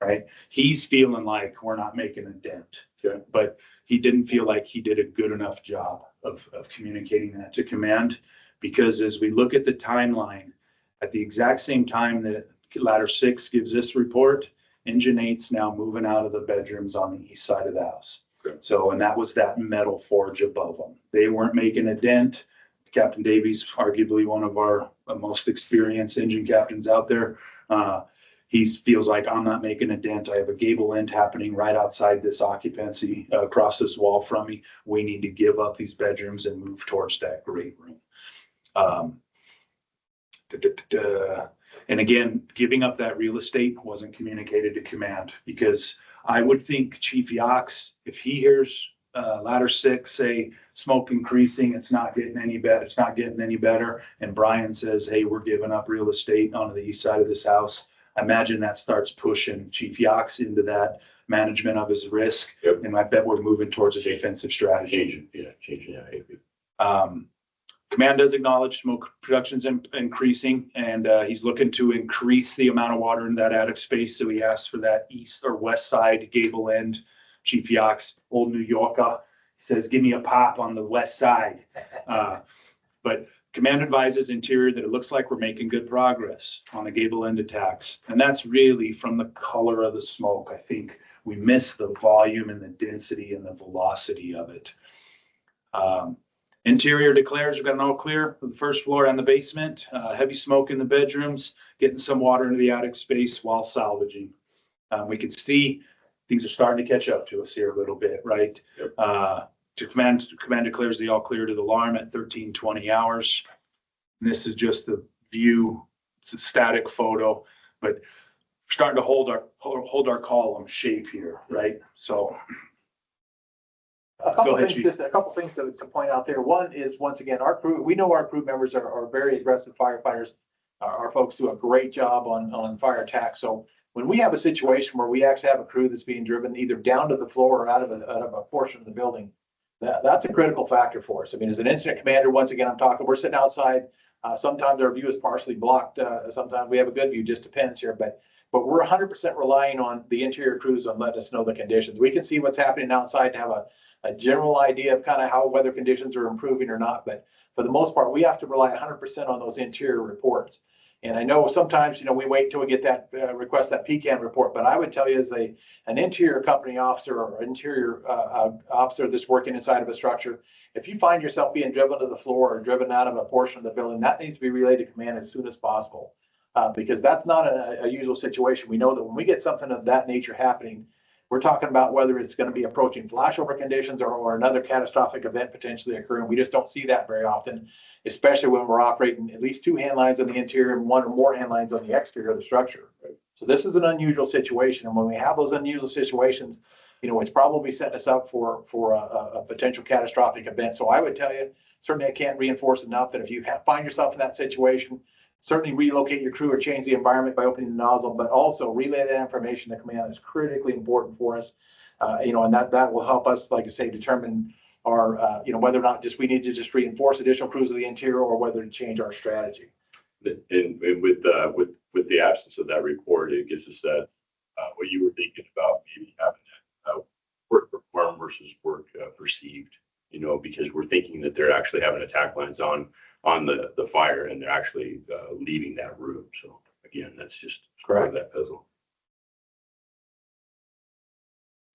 right? He's feeling like we're not making a dent, Okay. but he didn't feel like he did a good enough job of communicating that to command, because as we look at the timeline, at the exact same time that ladder 6 gives this report, engine 8's now moving out of the bedrooms on the east side of the house. Okay. So, and that was that metal forge above them. They weren't making a dent. Captain Davies, arguably one of our most experienced engine captains out there. He feels like, I'm not making a dent. I have a gable end happening right outside this occupancy across this wall from me. We need to give up these bedrooms and move towards that great room. And again, giving up that real estate wasn't communicated to command, because I would think Chief Yachts, if he hears ladder 6 say smoke increasing, it's not getting any better, it's not getting any better, and Brian says, hey, we're giving up real estate onto the east side of this house, I imagine that starts pushing Chief Yachts into that management of his risk. Yep. And I bet we're moving towards a defensive strategy. Changing that. Command does acknowledge smoke production's increasing, and he's looking to increase the amount of water in that attic space. So he asked for that east or west side gable end. Chief Yachts, old New Yorker, says, give me a pop on the west side. But command advises interior that it looks like we're making good progress on the gable end attacks. And that's really from the color of the smoke. I think we miss the volume and the density and the velocity of it. Interior declares we've got an all clear for the first floor and the basement. Heavy smoke in the bedrooms, getting some water into the attic space while salvaging. We can see things are starting to catch up to us here a little bit, right? Yep. Command declares the all clear to the alarm at 13:20 hours. And this is just the view. It's a static photo, but we're starting to hold our column shape here, right? So A couple Go ahead, things, Chief. just a couple things to point out there. One is, once again, our crew, we know our crew members are very aggressive firefighters. Our folks do a great job on fire attack. So when we have a situation where we actually have a crew that's being driven either down to the floor or out of a portion of the building, that's a critical factor for us. I mean, as an incident commander, once again, we're sitting outside Sometimes our view is partially blocked. Sometimes we have a good view, just depends here, but we're 100% relying on the interior crews on letting us know the conditions. We can see what's happening outside to have a general idea of kind of how weather conditions are improving or not, but for the most part, we have to rely 100% on those interior reports. And I know sometimes, we wait till we get that, request that PCAM report, but I would tell you as an interior company officer or interior officer that's working inside of a structure, if you find yourself being driven to the floor or driven out of a portion of the building, that needs to be relayed to command as soon as possible. Because that's not a usual situation. We know that when we get something of that nature happening, we're talking about whether it's going to be approaching flashover conditions or another catastrophic event potentially occurring. We just don't see that very often, especially when we're operating at least 2 hand lines on the interior and 1 or more hand lines on the exterior of the structure. So this is an unusual situation. And when we have those unusual situations, it's probably setting us up for a potential catastrophic event. So I would tell you, certainly I can't reinforce enough that if you find yourself in that situation, certainly relocate your crew or change the environment by opening the nozzle, but also relay that information to command. Is critically important for us. And that will help us, like I say, determine our, whether or not we need to just reinforce additional crews of the interior or whether to change our strategy. And with the absence of that report, it gives us that, what you were thinking about, maybe having that work performed versus work perceived, because we're thinking that they're actually having attack lines on the fire and they're actually leaving that room. So again, that's just part of that puzzle.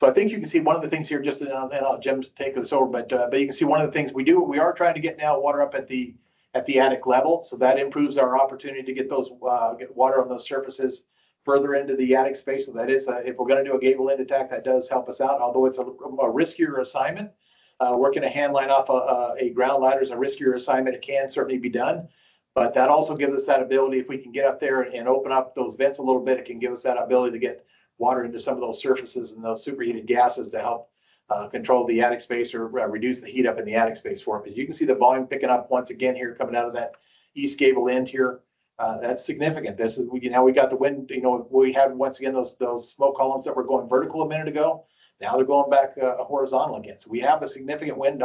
So I think you can see one of the things here, just and I'll Jim take this over, but you can see one of the things we are trying to get now water up at the attic level. So that improves our opportunity to get get water on those surfaces further into the attic space. So that is, if we're going to do a gable end attack, that does help us out, although it's a riskier assignment. Working a hand line off a ground ladder is a riskier assignment. It can certainly be done, but that also gives us that ability. If we can get up there and open up those vents a little bit, it can give us that ability to get water into some of those surfaces and those superheated gases to help control the attic space or reduce the heat up in the attic space for it. But you can see the volume picking up once again here coming out of that east gable end here. That's significant. This is, we got the wind, we had once again those smoke columns that were going vertical a minute ago. Now they're going back horizontal again. So we have a significant wind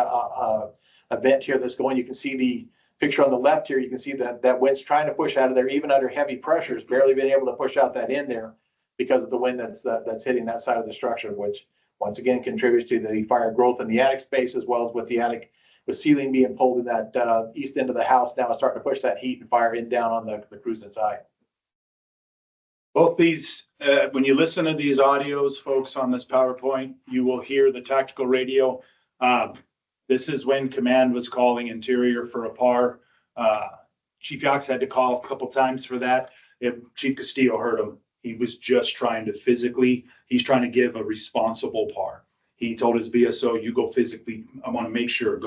event here that's going. You can see the picture on the left here. You can see that wind's trying to push out of there, even under heavy pressures, barely being able to push out that in there because of the wind that's hitting that side of the structure, which once again contributes to the fire growth in the attic space, as well as with the attic, with ceiling being pulled in that east end of the house now starting to push that heat and fire down on the crews inside. Both these, when you listen to these audios, folks, on this PowerPoint, you will hear the tactical radio. This is when command was calling interior for a PAR. Chief Yachts had to call a couple times for that. If Chief Castillo heard him, he was just trying to he's trying to give a responsible PAR. He told his BSO, you go physically, I want to make sure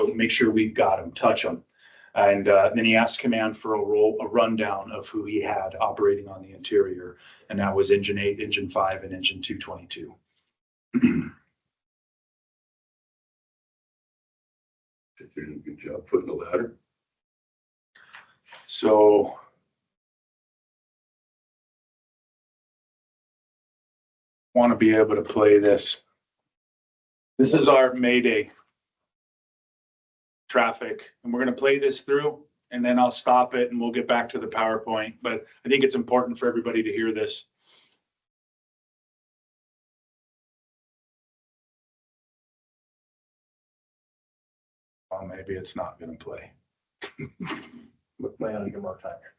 we've got him, touch him. And then he asked command for a rundown of who he had operating on the interior. And that was engine 8, engine 5, and engine 222. They're doing a good job putting the ladder. So want to be able to play this. This is our Mayday traffic, and we're going to play this through, and then I'll stop it and we'll get back to the PowerPoint. But I think it's important for everybody to hear this. Well, maybe it's not going to play. We'll play on a more time here.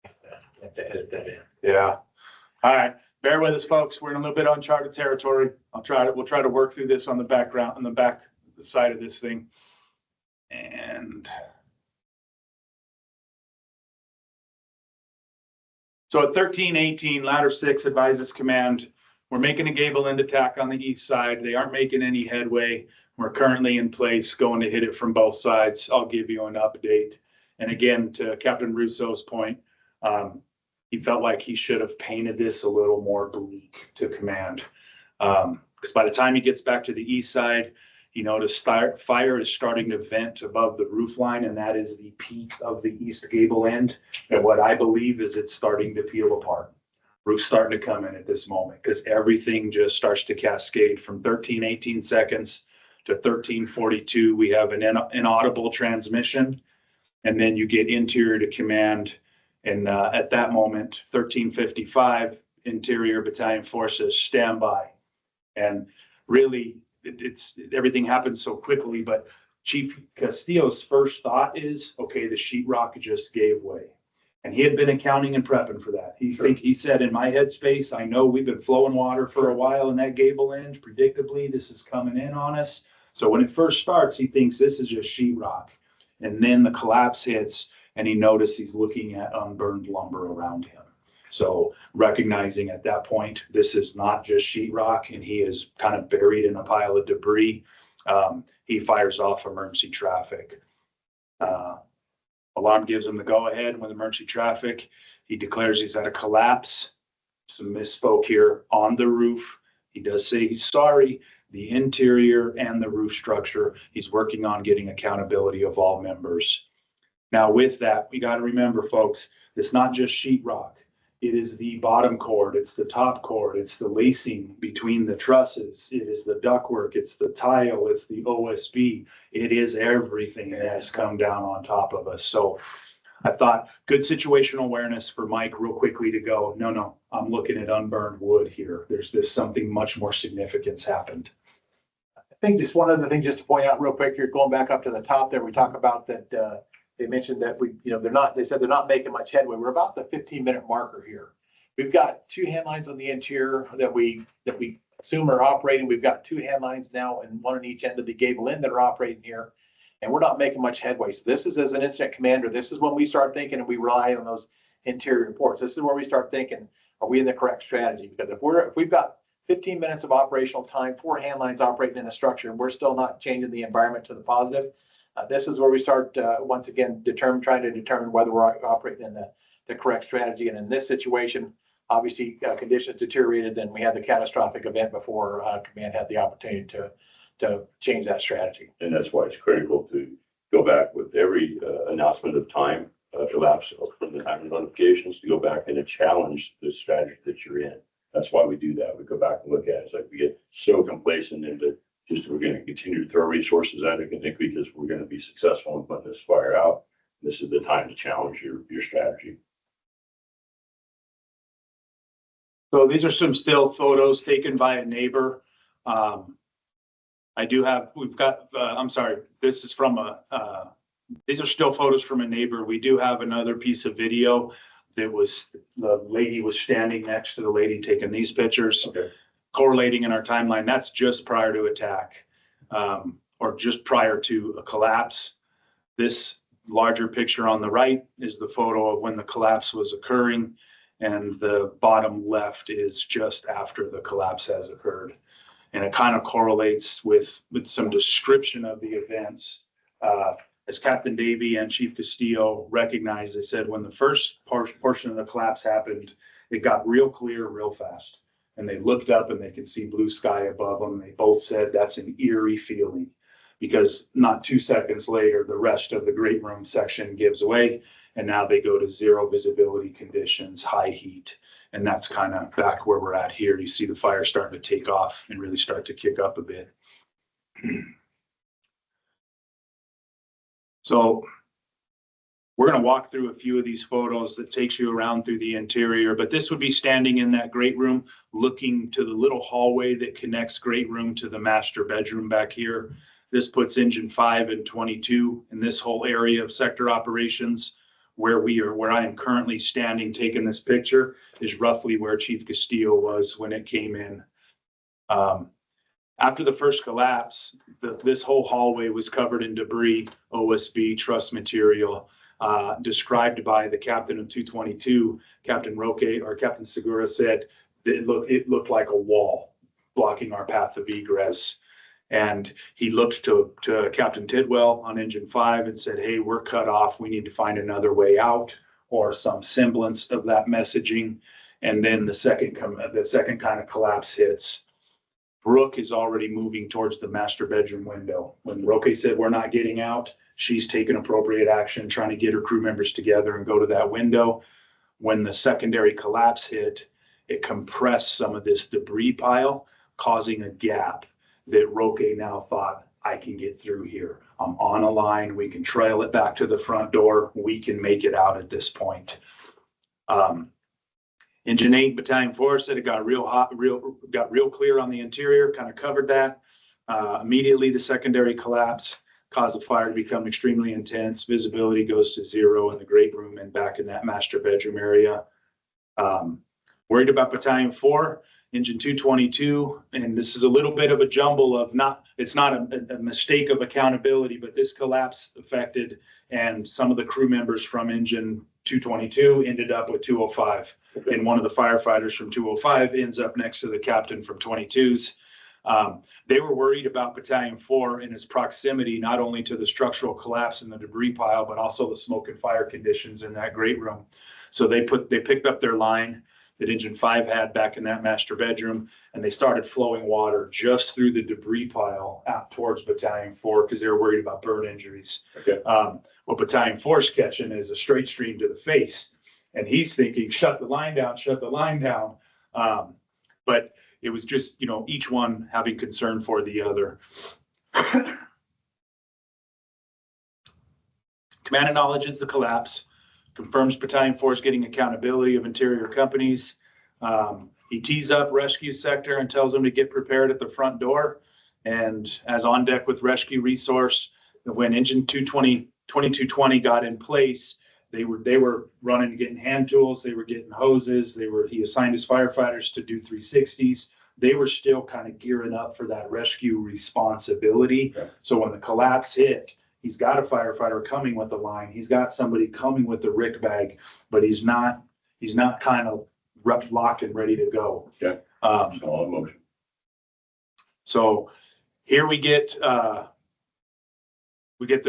You have to edit that in. Yeah. All right. Bear with us, folks. We're in a little bit uncharted territory. We'll try to work through this on the background, on the back side of this thing. And so at 1318, ladder 6 advises command, we're making a gable end attack on the east side. They aren't making any headway. We're currently in place, going to hit it from both sides. I'll give you an update. And again, to Captain Russo's point, he felt like he should have painted this a little more bleak to command. Because by the time he gets back to the east side, he noticed fire is starting to vent above the roof line, and that is the peak of the east gable end. And what I believe is it's starting to peel apart. Roof's starting to come in at this moment because everything just starts to cascade from 13, 18 seconds to 1342, we have an inaudible transmission. And then you get interior to command. And at that moment, 1355, interior battalion forces standby. And really, it's everything happens so quickly, but Chief Castillo's first thought is, okay, the sheetrock just gave way. And he had been accounting and prepping for that. He said, in my headspace, I know we've been flowing water for a while in that gable end. Predictably, this is coming in on us. So when it first starts, he thinks this is just sheetrock. And then the collapse hits, and he noticed he's looking at unburned lumber around him. So recognizing at that point, this is not just sheetrock, and he is kind of buried in a pile of debris, he fires off emergency traffic. Alarm gives him the go-ahead with emergency traffic. He declares he's at a collapse. Some misspoke here on the roof. He does say he's sorry. The interior and the roof structure, he's working on getting accountability of all members. Now with that, we got to remember, folks, it's not just sheetrock. It is the bottom cord, it's the top cord, it's the lacing between the trusses, it is the ductwork, it's the tile, it's the OSB. It is everything that has come down on top of us. So I thought good situational awareness for Mike real quickly to go, no, I'm looking at unburned wood here. There's something much more significance happened. I think just one other thing just to point out real quick here, going back up to the top there, we talk about that, they mentioned that they said they're not making much headway. We're about the 15-minute marker here. We've got 2 hand lines on the interior that we assume are operating. We've got 2 hand lines now and 1 on each end of the gable end that are operating here. And we're not making much headway. So this is, as an incident commander, this is when we start thinking, and we rely on those interior reports. This is where we start thinking, are we in the correct strategy? Because if we've got 15 minutes of operational time, 4 hand lines operating in a structure, and we're still not changing the environment to the positive, this is where we start once again trying to determine whether we're operating in the correct strategy. And in this situation, obviously conditions deteriorated, and we had the catastrophic event before command had the opportunity to change that strategy. And that's why it's critical to go back with every announcement of time elapsed from the time of notifications, to go back and to challenge the strategy that you're in. That's why we do that. We go back and look at it. It's like we get so complacent into just we're going to continue to throw resources at it, because we're going to be successful in putting this fire out. This is the time to challenge your strategy. So these are some still photos taken by a neighbor. This is from these are still photos from a neighbor. We do have another piece of video that was, the lady was standing next to the lady taking these pictures. Okay. Correlating in our timeline, that's just prior to attack, or just prior to a collapse. This larger picture on the right is the photo of when the collapse was occurring, and the bottom left is just after the collapse has occurred. And it kind of correlates with some description of the events. As Captain Davey and Chief Castillo recognized, they said when the first portion of the collapse happened, it got real clear real fast. And they looked up and they could see blue sky above them. They both said that's an eerie feeling, because not 2 seconds later, the rest of the great room section gives way. And now they go to 0 visibility conditions, high heat. And that's kind of back where we're at here. You see the fire starting to take off and really start to kick up a bit. So we're going to walk through a few of these photos that takes you around through the interior, but this would be standing in that great room, looking to the little hallway that connects great room to the master bedroom back here. This puts engine 5 and 22 in this whole area of sector operations. Where I am currently standing taking this picture is roughly where Chief Castillo was when it came in. After the first collapse, this whole hallway was covered in debris, OSB, truss material. Described by the captain of 222, Captain Roque, or Captain Segura, said that it looked like a wall blocking our path of egress. And he looked to Captain Tidwell on engine 5 and said, hey, we're cut off. We need to find another way out, or some semblance of that messaging. And then the second kind of collapse hits. Brooke is already moving towards the master bedroom window. When Roque said we're not getting out, she's taken appropriate action, trying to get her crew members together and go to that window. When the secondary collapse hit, it compressed some of this debris pile, causing a gap that Roque now thought I can get through here. I'm on a line. We can trail it back to the front door. We can make it out at this point. Engine 8 Battalion 4 said it got real hot, got real clear on the interior, kind of covered that. Immediately, the secondary collapse caused the fire to become extremely intense. Visibility goes to 0 in the great room and back in that master bedroom area. Worried about Battalion 4, Engine 222, and this is a little bit of a jumble of it's not a mistake of accountability, but this collapse affected, and some of the crew members from Engine 222 ended up with 205. And one of the firefighters from 205 ends up next to the captain from 22s. They were worried about Battalion 4 in its proximity, not only to the structural collapse and the debris pile, but also the smoke and fire conditions in that great room. So they picked up their line that Engine 5 had back in that master bedroom, and they started flowing water just through the debris pile out towards Battalion 4 because they were worried about burn injuries. Okay. What Battalion 4 is catching is a straight stream to the face, and he's thinking, shut the line down, shut the line down. But it was just, each one having concern for the other. Command acknowledges the collapse, confirms Battalion 4 is getting accountability of interior companies. He tees up rescue sector and tells them to get prepared at the front door. And as on deck with rescue resource, when Engine 2220 got in place, they were running, getting hand tools, they were getting hoses, he assigned his firefighters to do 360s. They were still kind of gearing up for that rescue responsibility. Okay. So when the collapse hit, he's got a firefighter coming with the line. He's got somebody coming with the RIC bag, but he's not kind of locked and ready to go. Okay. All in motion. So here we get the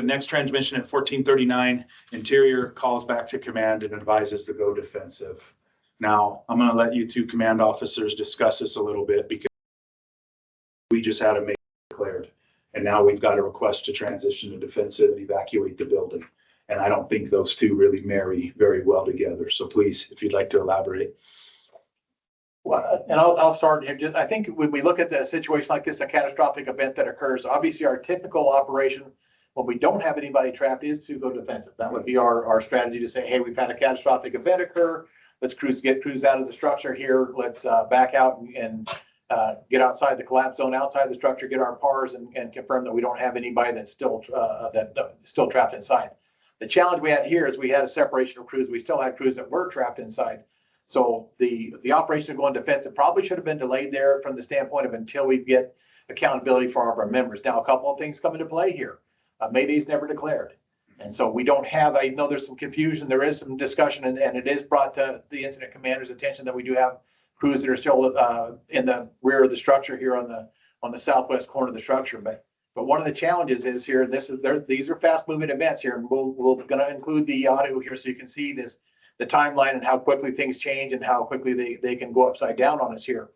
next transmission at 1439. Interior calls back to command and advises to go defensive. Now, I'm going to let you two command officers discuss this a little bit because we just had a make declared. And now we've got a request to transition to defensive and evacuate the building. And I don't think those two really marry very well together. So please, if you'd like to elaborate. Well, and I'll start here. I think when we look at the situation like this, a catastrophic event that occurs, obviously our typical operation when we don't have anybody trapped is to go defensive. That would be our strategy to say, hey, we've had a catastrophic event occur. Let's get crews out of the structure here. Let's back out and get outside the collapse zone, outside the structure, get our PARs and confirm that we don't have anybody that's still trapped inside. The challenge we had here is we had a separation of crews. We still had crews that were trapped inside. So the operation of going defensive probably should have been delayed there from the standpoint of until we get accountability for our members. Now, a couple of things come into play here. Mayday is never declared. And so we don't have, I know there's some confusion, there is some discussion, and it is brought to the incident commander's attention that we do have crews that are still in the rear of the structure here on the southwest corner of the structure. But one of the challenges is here, these are fast moving events here, and we're going to include the audio here so you can see the timeline and how quickly things change and how quickly they can go upside down on us here.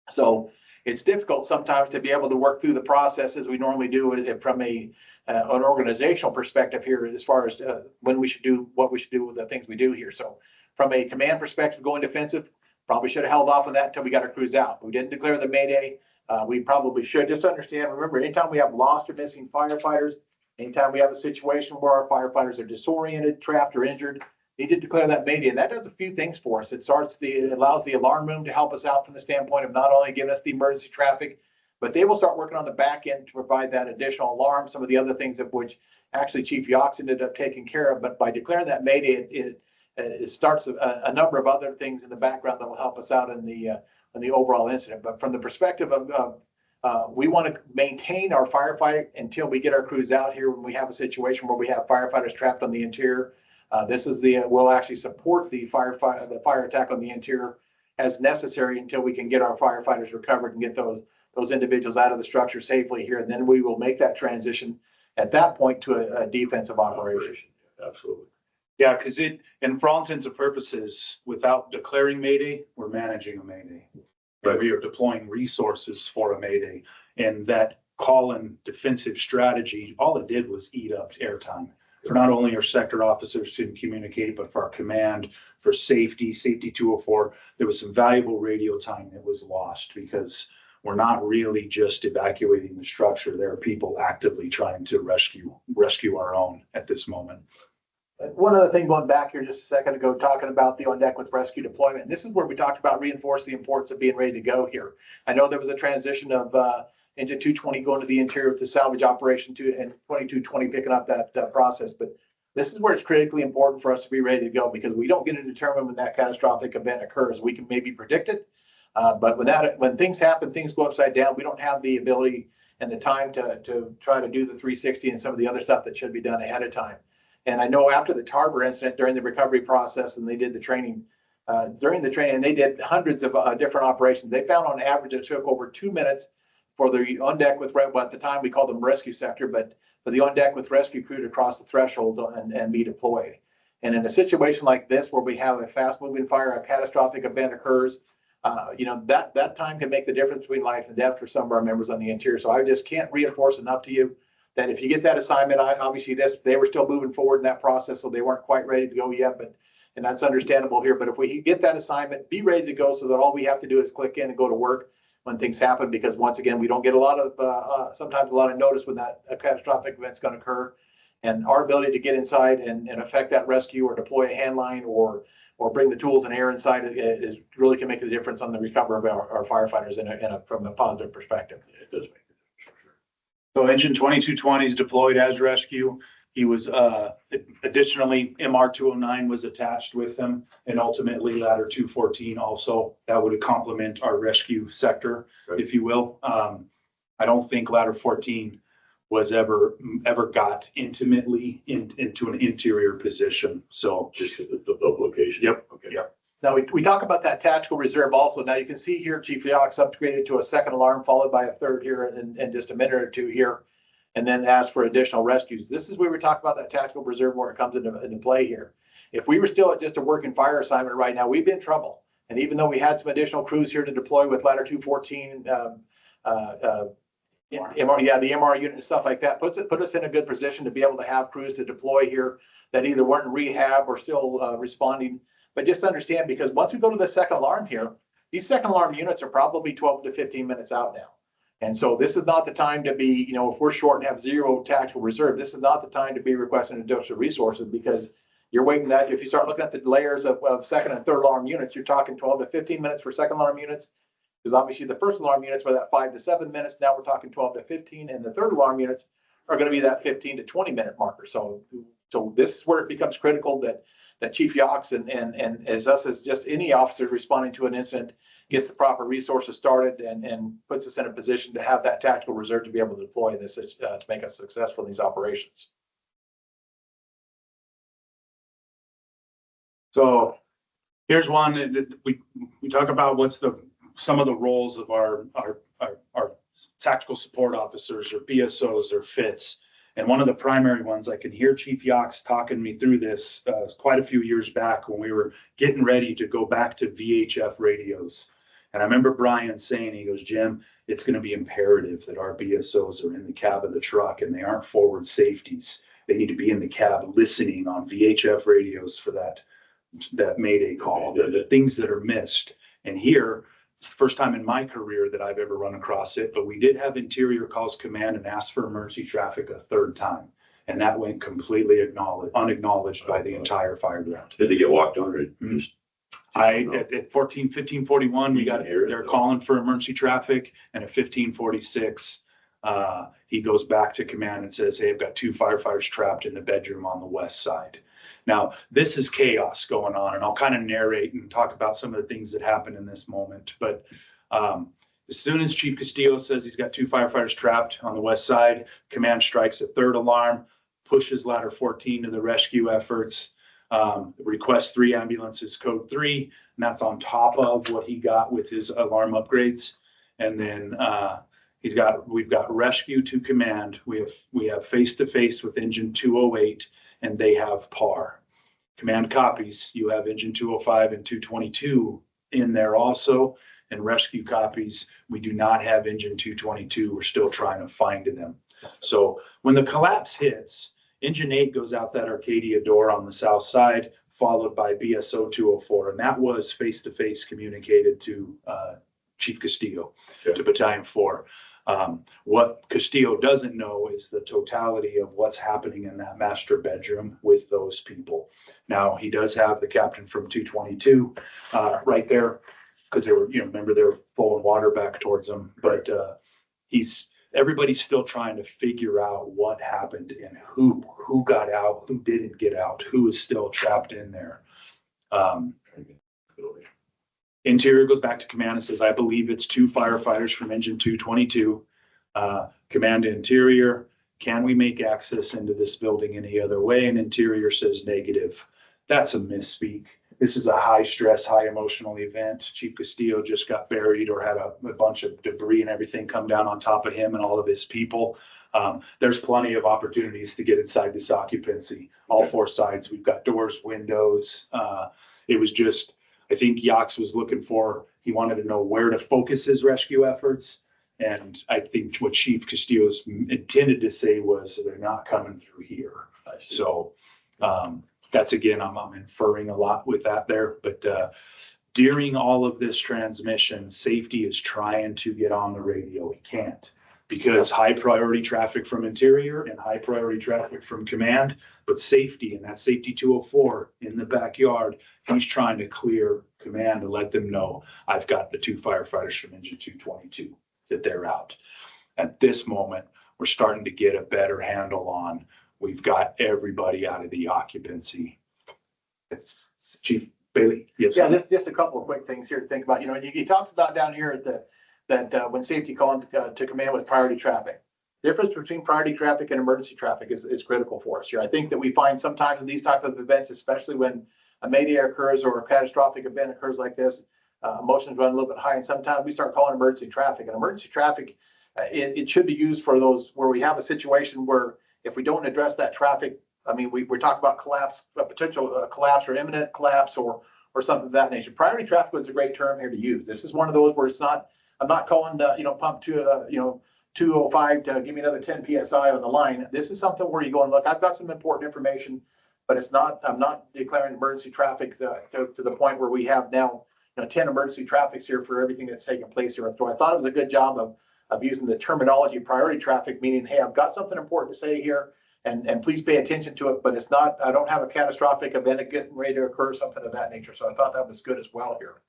So it's difficult sometimes to be able to work through the process as we normally do from an organizational perspective here as far as when we should do what we should do with the things we do here. So from a command perspective, going defensive, probably should have held off on that until we got our crews out. We didn't declare the Mayday. We probably should. Just understand, remember, anytime we have lost or missing firefighters, anytime we have a situation where our firefighters are disoriented, trapped, or injured, need to declare that Mayday. And that does a few things for us. It allows the alarm room to help us out from the standpoint of not only giving us the emergency traffic, but they will start working on the back end to provide that additional alarm, some of the other things of which actually Chief Yox ended up taking care of. But by declaring that Mayday, it starts a number of other things in the background that will help us out in the overall incident. But from the perspective of we want to maintain our firefight until we get our crews out here when we have a situation where we have firefighters trapped on the interior. We'll actually support the fire attack on the interior as necessary until we can get our firefighters recovered and get those individuals out of the structure safely here. And then we will make that transition at that point to a defensive operation. Absolutely. Yeah, because and for all intents and purposes, without declaring Mayday, we're managing a Mayday. Right. We are deploying resources for a Mayday. And that call-in defensive strategy, all it did was eat up airtime. For not only our sector officers to communicate, but for our command, for safety 204, there was some valuable radio time that was lost because we're not really just evacuating the structure. There are people actively trying to rescue our own at this moment. One other thing, going back here just a second ago, talking about the on deck with rescue deployment. And this is where we talked about reinforce the importance of being ready to go here. I know there was a transition of into 220 going to the interior with the salvage operation to and 2220 picking up that process. But this is where it's critically important for us to be ready to go, because we don't get to determine when that catastrophic event occurs. We can maybe predict it, but when things happen, things go upside down. We don't have the ability and the time to try to do the 360 and some of the other stuff that should be done ahead of time. And I know after the Tarboro incident, during the recovery process, and they did the training, during the training, they did hundreds of different operations. They found on average it took over 2 minutes for the on deck with, well, at the time we called them rescue sector, but for the on deck with rescue crew to cross the threshold and be deployed. And in a situation like this, where we have a fast moving fire, a catastrophic event occurs, that time can make the difference between life and death for some of our members on the interior. So I just can't reinforce enough to you that if you get that assignment, obviously they were still moving forward in that process, so they weren't quite ready to go yet, and that's understandable here. But if we get that assignment, be ready to go so that all we have to do is click in and go to work when things happen, because once again, we don't get sometimes a lot of notice when that catastrophic event's going to occur. And our ability to get inside and affect that rescue or deploy a hand line or bring the tools and air inside is really can make the difference on the recovery of our firefighters from a positive perspective. Yeah, it does make a difference for sure. So engine 2220 is deployed as rescue. He was additionally MR 209 was attached with him, and ultimately ladder 214 also. That would complement our rescue sector, Right. if you will. I don't think ladder 14 was ever got intimately into an interior position. So Just because of the location. Yep. Okay. Yep. Now, we talk about that tactical reserve also. Now you can see here, Chief Yox upgraded to a second alarm, followed by a third here in just a minute or two here, and then asked for additional rescues. This is where we talk about that tactical reserve where it comes into play here. If we were still at just a working fire assignment right now, we'd be in trouble. And even though we had some additional crews here to deploy with ladder 214, the MR unit and stuff like that, put us in a good position to be able to have crews to deploy here that either weren't in rehab or still responding. But just understand, because once we go to the second alarm here, these second alarm units are probably 12 to 15 minutes out now. And so this is not the time to be, if we're short and have zero tactical reserve, this is not the time to be requesting additional resources, because you're waiting that if you start looking at the layers of second and third alarm units, you're talking 12 to 15 minutes for second alarm units. Because obviously the first alarm units were that 5 to 7 minutes. Now we're talking 12 to 15, and the third alarm units are going to be that 15 to 20 minute marker. So this is where it becomes critical that Chief Yox and as us as just any officer responding to an incident gets the proper resources started and puts us in a position to have that tactical reserve to be able to deploy this to make us successful in these operations. So here's one that we talk about some of the roles of our tactical support officers or BSOs or FITs. And one of the primary ones, I can hear Chief Yox talking me through this quite a few years back when we were getting ready to go back to VHF radios. And I remember Brian saying, he goes, Jim, it's going to be imperative that our BSOs are in the cab of the truck, and they aren't forward safeties. They need to be in the cab listening on VHF radios for that Mayday call, the things that are missed. And here, it's the first time in my career that I've ever run across it, but we did have interior calls command and ask for emergency traffic a third time. And that went completely unacknowledged by the entire fire ground. Did they get walked on or just? At 1541, they're calling for emergency traffic, and at 1546, he goes back to command and says, hey, I've got 2 firefighters trapped in the bedroom on the west side. Now, this is chaos going on, and I'll kind of narrate and talk about some of the things that happened in this moment. But as soon as Chief Castillo says he's got 2 firefighters trapped on the west side, command strikes a third alarm, pushes ladder 14 to the rescue efforts, requests 3 ambulances, code 3, and that's on top of what he got with his alarm upgrades. And then we've got rescue to command. We have face-to-face with engine 208, and they have PAR. Command copies, you have engine 205 and 222 in there also, and rescue copies, we do not have engine 222. We're still trying to find them. So when the collapse hits, engine 8 goes out that Arcadia door on the south side, followed by BSO 204, and that was face-to-face communicated to Chief Castillo Okay. to Battalion 4. What Castillo doesn't know is the totality of what's happening in that master bedroom with those people. Now, he does have the captain from 222 right there, because they were, remember, they're flowing water back towards them, but everybody's still trying to figure out what happened and who got out, who didn't get out, who is still trapped in there. Interior goes back to command and says, I believe it's 2 firefighters from engine 222. Command to Interior, can we make access into this building any other way? And Interior says negative. That's a misspeak. This is a high stress, high emotional event. Chief Castillo just got buried or had a bunch of debris and everything come down on top of him and all of his people. There's plenty of opportunities to get inside this occupancy. All 4 sides, we've got doors, windows. It was just, I think Yachts was looking for, he wanted to know where to focus his rescue efforts. And I think what Chief Castillo's intended to say was they're not coming through here. So that's, again, I'm inferring a lot with that there. But during all of this transmission, Safety is trying to get on the radio. He can't, because high priority traffic from Interior and high priority traffic from command, but Safety, and that's Safety 204 in the backyard, he's trying to clear command to let them know, I've got the 2 firefighters from engine 222, that they're out. At this moment, we're starting to get a better handle on, we've got everybody out of the occupancy. It's Chief Bailey. Yeah, just a couple of quick things here to think about. He talks about down here at that when Safety called to command with priority traffic. The difference between priority traffic and emergency traffic is critical for us here. I think that we find sometimes in these type of events, especially when a mayday occurs or a catastrophic event occurs like this, emotions run a little bit high, and sometimes we start calling emergency traffic. And emergency traffic, it should be used for those where we have a situation where if we don't address that traffic, I mean, we're talking about collapse, a potential collapse or imminent collapse or something of that nature. Priority traffic was a great term here to use. This is one of those where it's not, I'm not calling the, pump to, 205 to give me another 10 PSI on the line. This is something where you go and look, I've got some important information, but it's not, I'm not declaring emergency traffic to the point where we have now, 10 emergency traffics here for everything that's taking place here. So I thought it was a good job of using the terminology priority traffic, meaning, hey, I've got something important to say here and please pay attention to it, but it's not, I don't have a catastrophic event getting ready to occur, something of that nature. So I thought that was good as well here.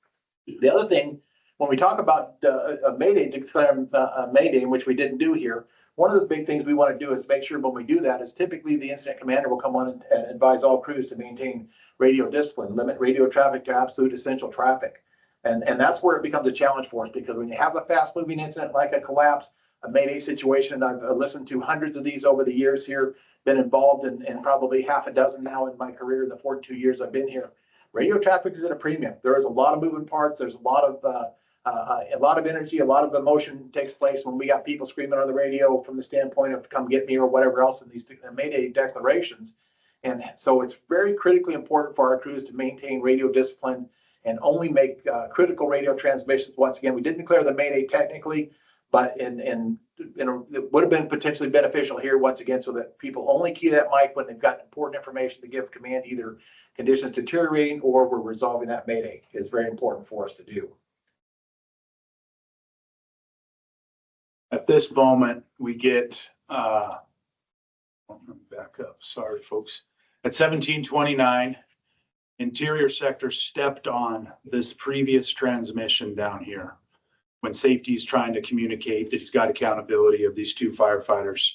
The other thing, when we talk about a Mayday, declare a Mayday, which we didn't do here, one of the big things we want to do is make sure when we do that is typically the incident commander will come on and advise all crews to maintain radio discipline, limit radio traffic to absolute essential traffic. And that's where it becomes a challenge for us, because when you have a fast moving incident like a collapse, a Mayday situation, I've listened to hundreds of these over the years here, been involved in probably half a dozen now in my career, the 42 years I've been here. Radio traffic is at a premium. There is a lot of moving parts. There's a lot of energy, a lot of emotion takes place when we got people screaming on the radio from the standpoint of come get me or whatever else in these Mayday declarations. And so it's very critically important for our crews to maintain radio discipline and only make critical radio transmissions. Once again, we didn't declare the Mayday technically, but it would have been potentially beneficial here once again, so that people only key that mic when they've got important information to give command, either conditions deteriorating or we're resolving that Mayday. Is very important for us to do. At this moment, we get, back up, sorry, folks. At 1729, Interior Sector stepped on this previous transmission down here. When Safety is trying to communicate that he's got accountability of these 2 firefighters,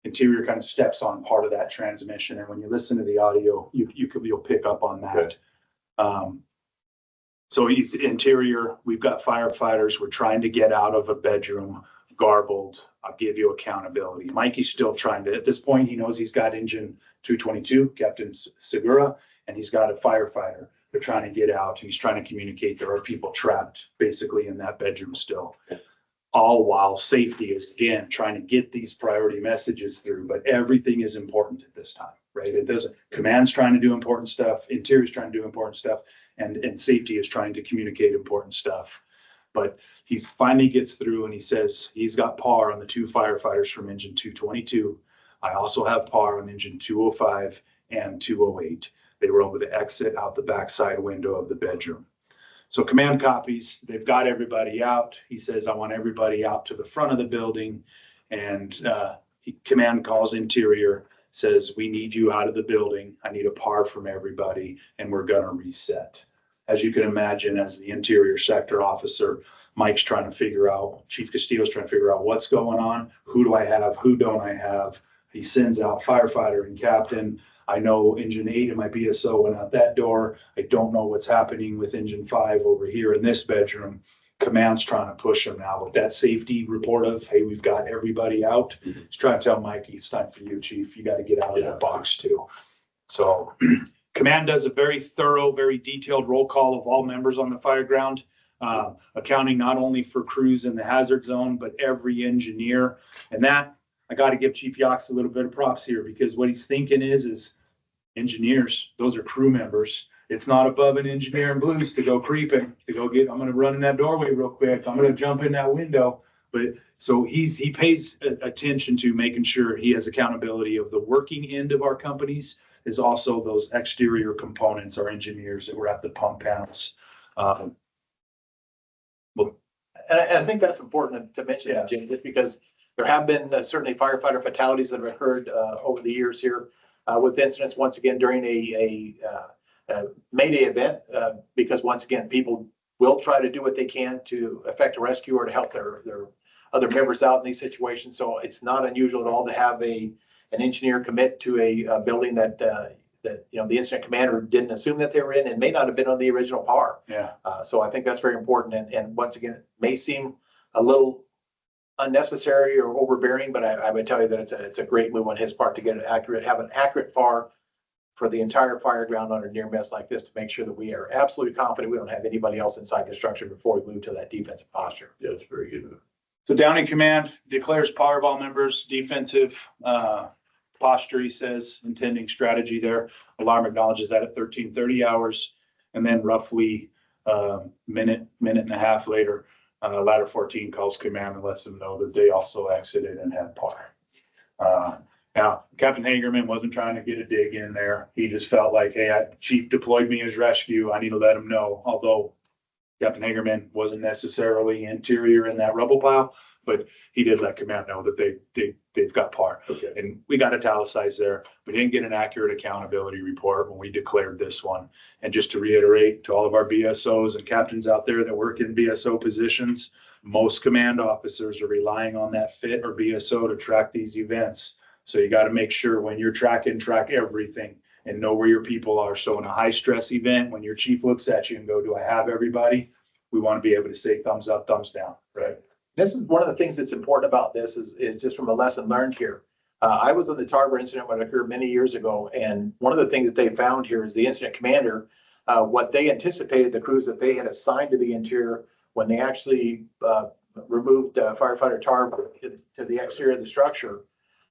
Interior kind of steps on part of that transmission. And when you listen to the audio, you'll pick up on that. Okay. So Interior, we've got firefighters. We're trying to get out of a bedroom, garbled. I'll give you accountability. Mikey's still trying to, at this point, he knows he's got engine 222, Captain Segura, and he's got a firefighter. They're trying to get out. He's trying to communicate. There are people trapped basically in that bedroom still. All while Safety is, again, trying to get these priority messages through, but everything is important at this time, right? It doesn't, command's trying to do important stuff, Interior's trying to do important stuff, and Safety is trying to communicate important stuff. But he finally gets through and he says he's got PAR on the 2 firefighters from engine 222. I also have PAR on engine 205 and 208. They were able to exit out the backside window of the bedroom. So command copies, they've got everybody out. He says, I want everybody out to the front of the building. And command calls interior, says, we need you out of the building. I need a par from everybody, and we're gonna reset. As you can imagine, as the interior sector officer, Mike's trying to figure out, Chief Castillo's trying to figure out what's going on. Who do I have? Who don't I have? He sends out firefighter and captain. I know engine 8 and my BSO went out that door. I don't know what's happening with engine 5 over here in this bedroom. Command's trying to push him now with that safety report of, hey, we've got everybody out. He's trying to tell Mike, it's time for you, Chief. You got to get out of that box too. So command does a very thorough, very detailed roll call of all members on the fire ground, accounting not only for crews in the hazard zone, but every engineer. And that, I got to give Chief Yox a little bit of props here, because what he's thinking is engineers, those are crew members. It's not above an engineer in blues to go creeping, to go get, I'm going to run in that doorway real quick. I'm going to jump in that window. But so he pays attention to making sure he has accountability of the working end of our companies, is also those exterior components, our engineers that were at the pump panels. And I think that's important to mention, Yeah. Jim, just because there have been certainly firefighter fatalities that have occurred over the years here with incidents, once again, during a Mayday event, because once again, people will try to do what they can to effect a rescue or to help their other members out in these situations. So it's not unusual at all to have an engineer commit to a building that the incident commander didn't assume that they were in and may not have been on the original par. Yeah. So I think that's very important. And once again, it may seem a little unnecessary or overbearing, but I would tell you that it's a great move on his part to get an accurate par for the entire fire ground under near miss like this, to make sure that we are absolutely confident we don't have anybody else inside the structure before we move to that defensive posture. Yeah, it's very good. So Downing Command declares power of all members, defensive posture, he says, intending strategy there. Alarm acknowledges that at 13:30 hours. And then roughly minute and a half later, ladder 14 calls command and lets them know that they also exited and had par. Now, Captain Hagerman wasn't trying to get a dig in there. He just felt like, hey, Chief deployed me as rescue. I need to let him know. Although Captain Hagerman wasn't necessarily interior in that rubble pile, but he did let command know that they've got par. Okay. And we got italicized there. We didn't get an accurate accountability report when we declared this one. And just to reiterate to all of our BSOs and captains out there that work in BSO positions, most command officers are relying on that FIT or BSO to track these events. So you got to make sure when you're track everything and know where your people are. So in a high stress event, when your chief looks at you and go, do I have everybody? We want to be able to say thumbs up, thumbs down, right? This is one of the things that's important about this is just from a lesson learned here. I was in the Tarboro incident when it occurred many years ago. And one of the things that they found here is the incident commander, what they anticipated the crews that they had assigned to the interior when they actually removed firefighter Tarboro to the exterior of the structure.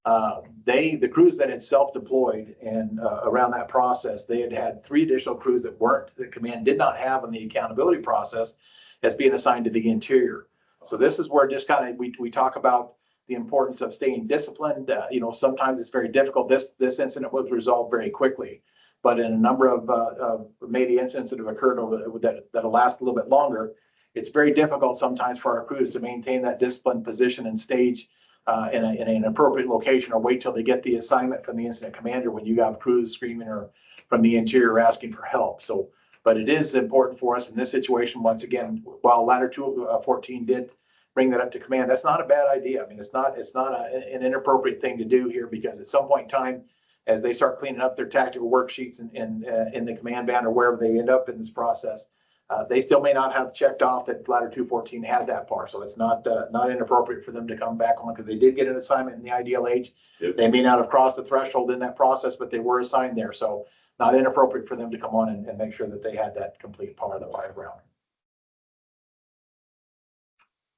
The crews that had self-deployed and around that process, they had 3 additional crews that command did not have in the accountability process as being assigned to the interior. So this is where just kind of we talk about the importance of staying disciplined. Sometimes it's very difficult. This incident was resolved very quickly, but in a number of Mayday incidents that have occurred that'll last a little bit longer, it's very difficult sometimes for our crews to maintain that disciplined position and stage in an appropriate location, or wait till they get the assignment from the incident commander when you have crews screaming or from the interior asking for help. So, but it is important for us in this situation. Once again, while ladder 14 did bring that up to command, that's not a bad idea. I mean, it's not an inappropriate thing to do here, because at some point in time, as they start cleaning up their tactical worksheets in the command band or wherever they end up in this process, they still may not have checked off that ladder 214 had that par. So it's not inappropriate for them to come back on, because they did get an assignment in the ideal age. Yep. They may not have crossed the threshold in that process, but they were assigned there. So not inappropriate for them to come on and make sure that they had that complete par of the fire ground.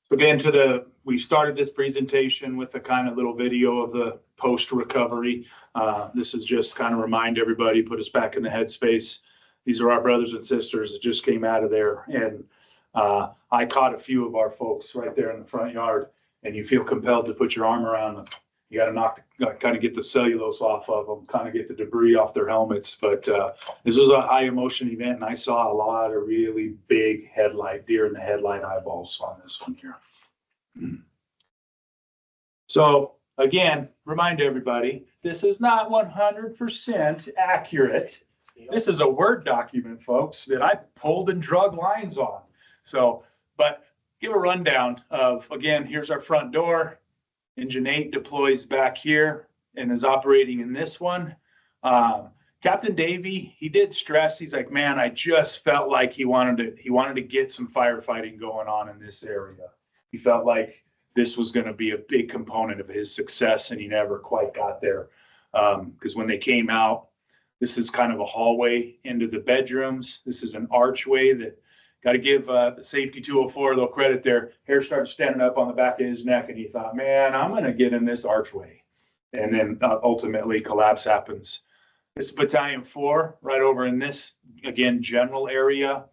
So again, we started this presentation with a kind of little video of the post-recovery. This is just kind of remind everybody, put us back in the headspace. These are our brothers and sisters that just came out of there. And I caught a few of our folks right there in the front yard, and you feel compelled to put your arm around them You got to kind of get the cellulose off of them, kind of get the debris off their helmets. But this was a high emotion event, and I saw a lot of really big deer in the headlight eyeballs on this one here. So again, remind everybody, this is not 100% accurate. This is a Word document, folks, that I pulled and drug lines on. So, but give a rundown of, again, here's our front door. Engine 8 deploys back here and is operating in this one. Captain Davey, he did stress, he's like, man, I just felt like he wanted to get some firefighting going on in this area. He felt like this was going to be a big component of his success, and he never quite got there. Because when they came out, this is kind of a hallway into the bedrooms. This is an archway that, got to give the Safety 204 a little credit there. Hair started standing up on the back of his neck, and he thought, man, I'm going to get in this archway. And then ultimately collapse happens. This is Battalion 4, right over in this, again, general area,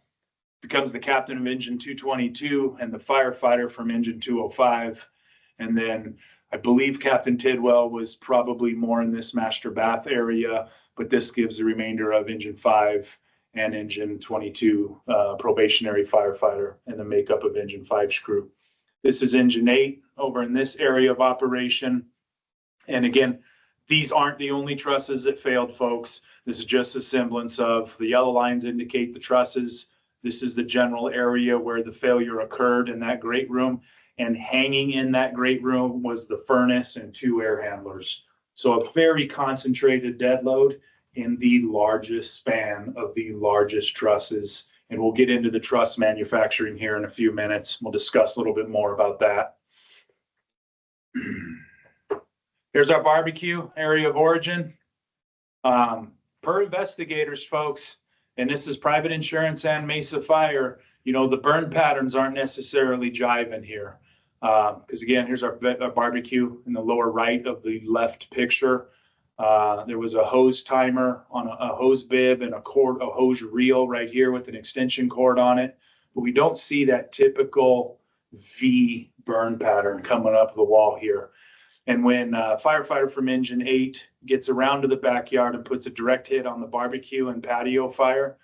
becomes the captain of Engine 222 and the firefighter from Engine 205. And then I believe Captain Tidwell was probably more in this master bath area, but this gives the remainder of Engine 5 and Engine 22 probationary firefighter and the makeup of Engine 5's crew. This is Engine 8 over in this area of operation. And again, these aren't the only trusses that failed, folks. This is just a semblance of the yellow lines indicate the trusses. This is the general area where the failure occurred in that great room. And hanging in that great room was the furnace and 2 air handlers. So a very concentrated dead load in the largest span of the largest trusses. And we'll get into the truss manufacturing here in a few minutes. We'll discuss a little bit more about that. Here's our barbecue area of origin. Per investigators, folks, and this is private insurance and Mesa Fire, you know, the burn patterns aren't necessarily jiving here. Because again, here's our barbecue in the lower right of the left picture. There was a hose timer on a hose bib and a hose reel right here with an extension cord on it. But we don't see that typical V burn pattern coming up the wall here. And when a firefighter from Engine 8 gets around to the backyard and puts a direct hit on the barbecue and patio fire,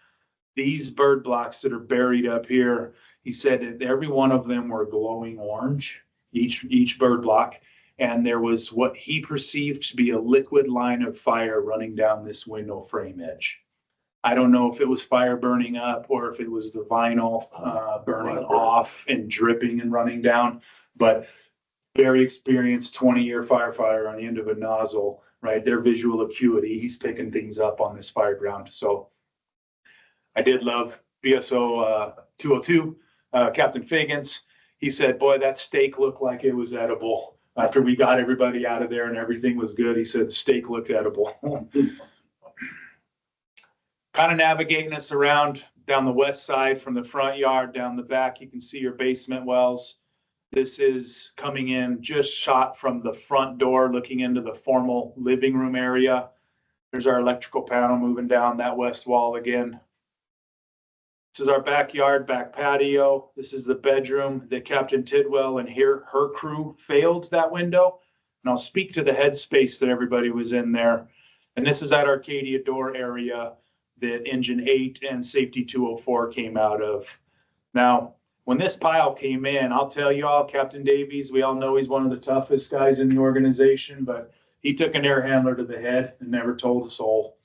these bird blocks that are buried up here, he said that every one of them were glowing orange, each bird block. And there was what he perceived to be a liquid line of fire running down this window frame edge. I don't know if it was fire burning up or if it was the vinyl burning off and dripping and running down, but very experienced 20-year firefighter on the end of a nozzle, right? Their visual acuity, he's picking things up on this fire ground. So I did love VSO 202, Captain Fagans. He said, boy, that steak looked like it was edible. After we got everybody out of there and everything was good, he said the steak looked edible. Kind of navigating us around down the west side from the front yard, down the back, you can see your basement wells. This is coming in just shot from the front door, looking into the formal living room area. There's our electrical panel moving down that west wall again. This is our backyard, back patio. This is the bedroom that Captain Tidwell and her crew failed that window. And I'll speak to the headspace that everybody was in there. And this is that Arcadia door area that Engine 8 and Safety 204 came out of. Now, when this pile came in, I'll tell you all, Captain Davies, we all know he's one of the toughest guys in the organization, but he took an air handler to the head and never told a soul.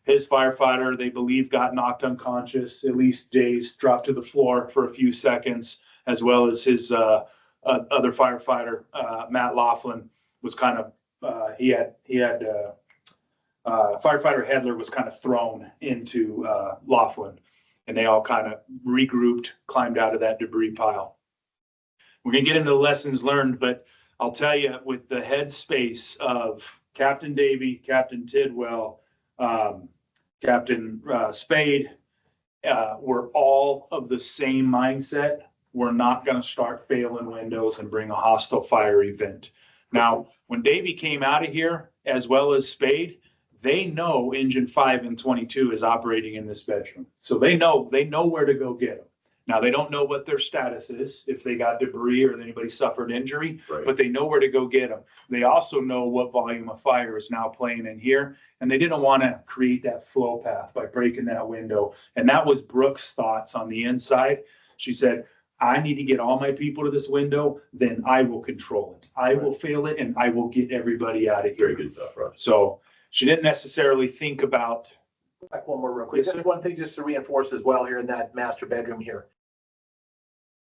His firefighter, they believe, got knocked unconscious, at least dazed, dropped to the floor for a few seconds, as well as his other firefighter, Matt Laughlin, was kind of, firefighter Hedler was kind of thrown into Laughlin, and they all kind of regrouped, climbed out of that debris pile. We're going to get into the lessons learned, but I'll tell you, with the headspace of Captain Davey, Captain Tidwell, Captain Spade, we're all of the same mindset. We're not going to start failing windows and bring a hostile fire event. Now, when Davey came out of here, as well as Spade, they know Engine 5 and 22 is operating in this bedroom. So they know where to go get them. Now, they don't know what their status is, if they got debris or anybody suffered injury, Right. but they know where to go get them. They also know what volume of fire is now playing in here, and they didn't want to create that flow path by breaking that window. And that was Brooke's thoughts on the inside. She said, I need to get all my people to this window, then I will control it. I will fail it, and I will get everybody out of Very here. good thought, Russ. So she didn't necessarily think about, Back one more real quick. Yes, Just sir. one thing just to reinforce as well here in that master bedroom here.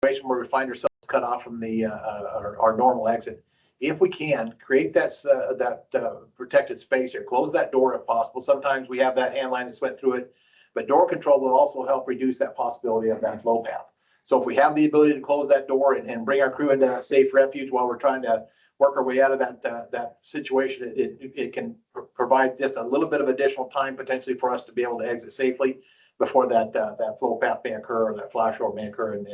Situation where we find ourselves cut off from the, our normal exit. If we can, create that protected space here, close that door if possible. Sometimes we have that hand line that's went through it, but door control will also help reduce that possibility of that flow path. So if we have the ability to close that door and bring our crew into a safe refuge while we're trying to work our way out of that situation, it can provide just a little bit of additional time potentially for us to be able to exit safely before that flow path may occur or that flash over may occur and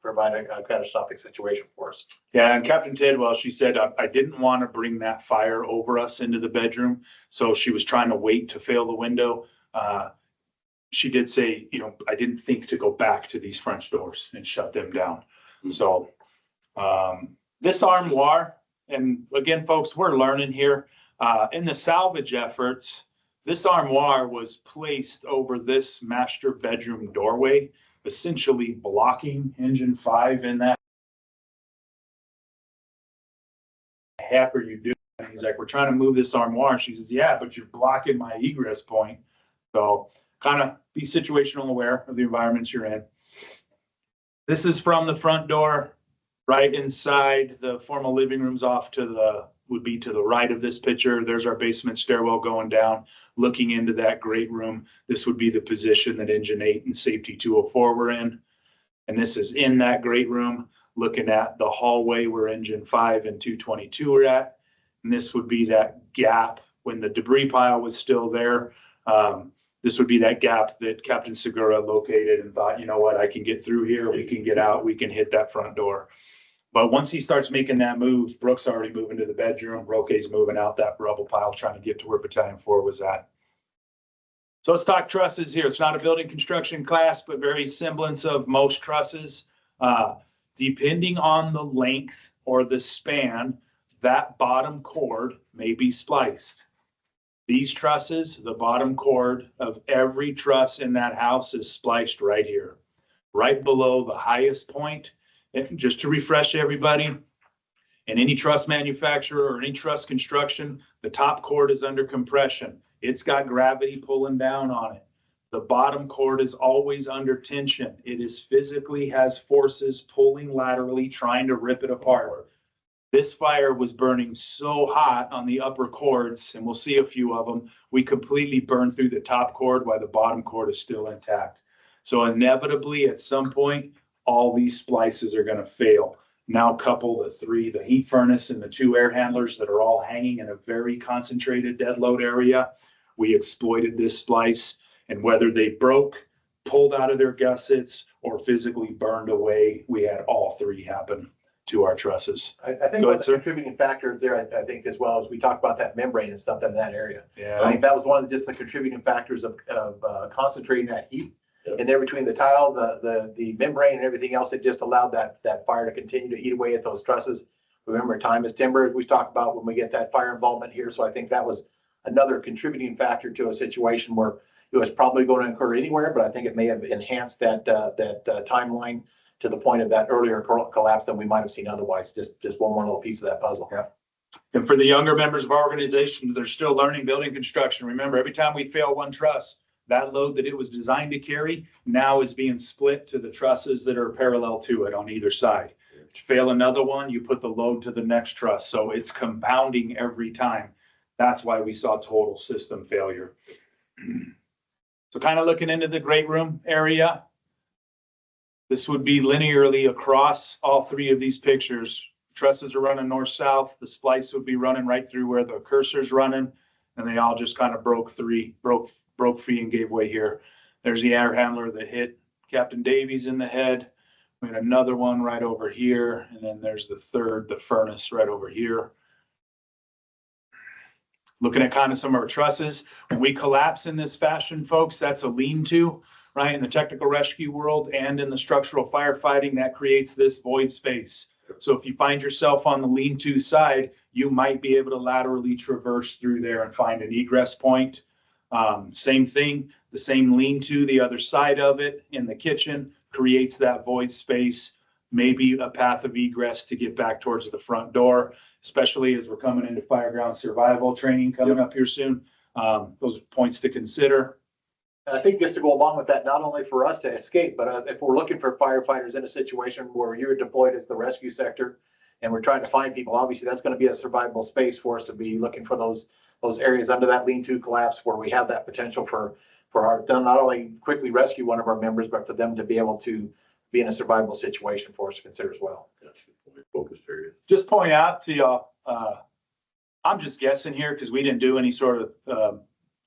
provide a catastrophic situation for us. yeah, and Captain Tidwell, she said, I didn't want to bring that fire over us into the bedroom. So she was trying to wait to fail the window. She did say, I didn't think to go back to these French doors and shut them down. So this armoire, and again, folks, we're learning here. In the salvage efforts, this armoire was placed over this master bedroom doorway, essentially blocking engine 5 in that. The heck are you doing? And he's like, we're trying to move this armoire. She says, yeah, but you're blocking my egress point. So kind of be situational aware of the environments you're in. This is from the front door, right inside the formal living rooms off would be to the right of this picture. There's our basement stairwell going down, looking into that great room. This would be the position that engine 8 and safety 204 were in. And this is in that great room, looking at the hallway where engine 5 and 222 are at. And this would be that gap when the debris pile was still there. This would be that gap that Captain Segura located and thought, you know what, I can get through here, we can get out, we can hit that front door. But once he starts making that move, Brooke's already moving to the bedroom, Roque's moving out that rubble pile, trying to get to where Battalion 4 was at. So let's talk trusses here. It's not a building construction class, but very semblance of most trusses. Depending on the length or the span, that bottom cord may be spliced. These trusses, the bottom cord of every truss in that house is spliced right here, right below the highest point. And just to refresh everybody, in any truss manufacturer or any truss construction, the top cord is under compression. It's got gravity pulling down on it. The bottom cord is always under tension. It is physically has forces pulling laterally, trying to rip it apart. This fire was burning so hot on the upper cords, and we'll see a few of them, we completely burned through the top cord while the bottom cord is still intact. So inevitably, at some point, all these splices are going to fail. Now couple the heat furnace and the 2 air handlers that are all hanging in a very concentrated dead load area. We exploited this splice, and whether they broke, pulled out of their gussets, or physically burned away, we had all 3 happen to our trusses. I think Go one ahead, of the sir. contributing factors there, I think as well, as we talk about that membrane and stuff in that area. I Yeah, think that was one of just the contributing factors of concentrating that heat. Yep. And there between the tile, the membrane and everything else, it just allowed that fire to continue to eat away at those trusses. Remember, time is timber, as we talked about when we get that fire involvement here. So I think that was another contributing factor to a situation where it was probably going to occur anywhere, but I think it may have enhanced that timeline to the point of that earlier collapse than we might have seen otherwise. Just one more little piece of that puzzle. Yeah. And for the younger members of our organization, they're still learning building construction. Remember, every time we fail one truss, that load that it was designed to carry now is being split to the trusses that are parallel to it on either side. To fail another one, you put the load to the next truss. So it's compounding every time. That's why we saw total system failure. So kind of looking into the great room area, this would be linearly across all 3 of these pictures. Trusses are running north-south. The splice would be running right through where the cursor's running, and they all just kind of broke free and gave way here. There's the air handler that hit Captain Davies in the head. We had another one right over here, and then there's the furnace right over here. Looking at kind of some of our trusses, when we collapse in this fashion, folks, that's a lean-to. right? In the technical rescue world and in the structural firefighting, that creates this void space. So if you find yourself on the lean-to side, you might be able to laterally traverse through there and find an egress point. Same thing, the same lean-to, the other side of it in the kitchen creates that void space, maybe a path of egress to get back towards the front door, especially as we're coming into fireground survival training coming up here soon. Those are points to consider. And I think just to go along with that, not only for us to escape, but if we're looking for firefighters in a situation where you're deployed as the rescue sector and we're trying to find people, obviously that's going to be a survivable space for us to be looking for those areas under that lean-to collapse where we have that potential for our, not only quickly rescue one of our members, but for them to be able to be in a survivable situation for us to consider as well. That's a good point. Focus area. Just point out to y'all, I'm just guessing here because we didn't do any sort of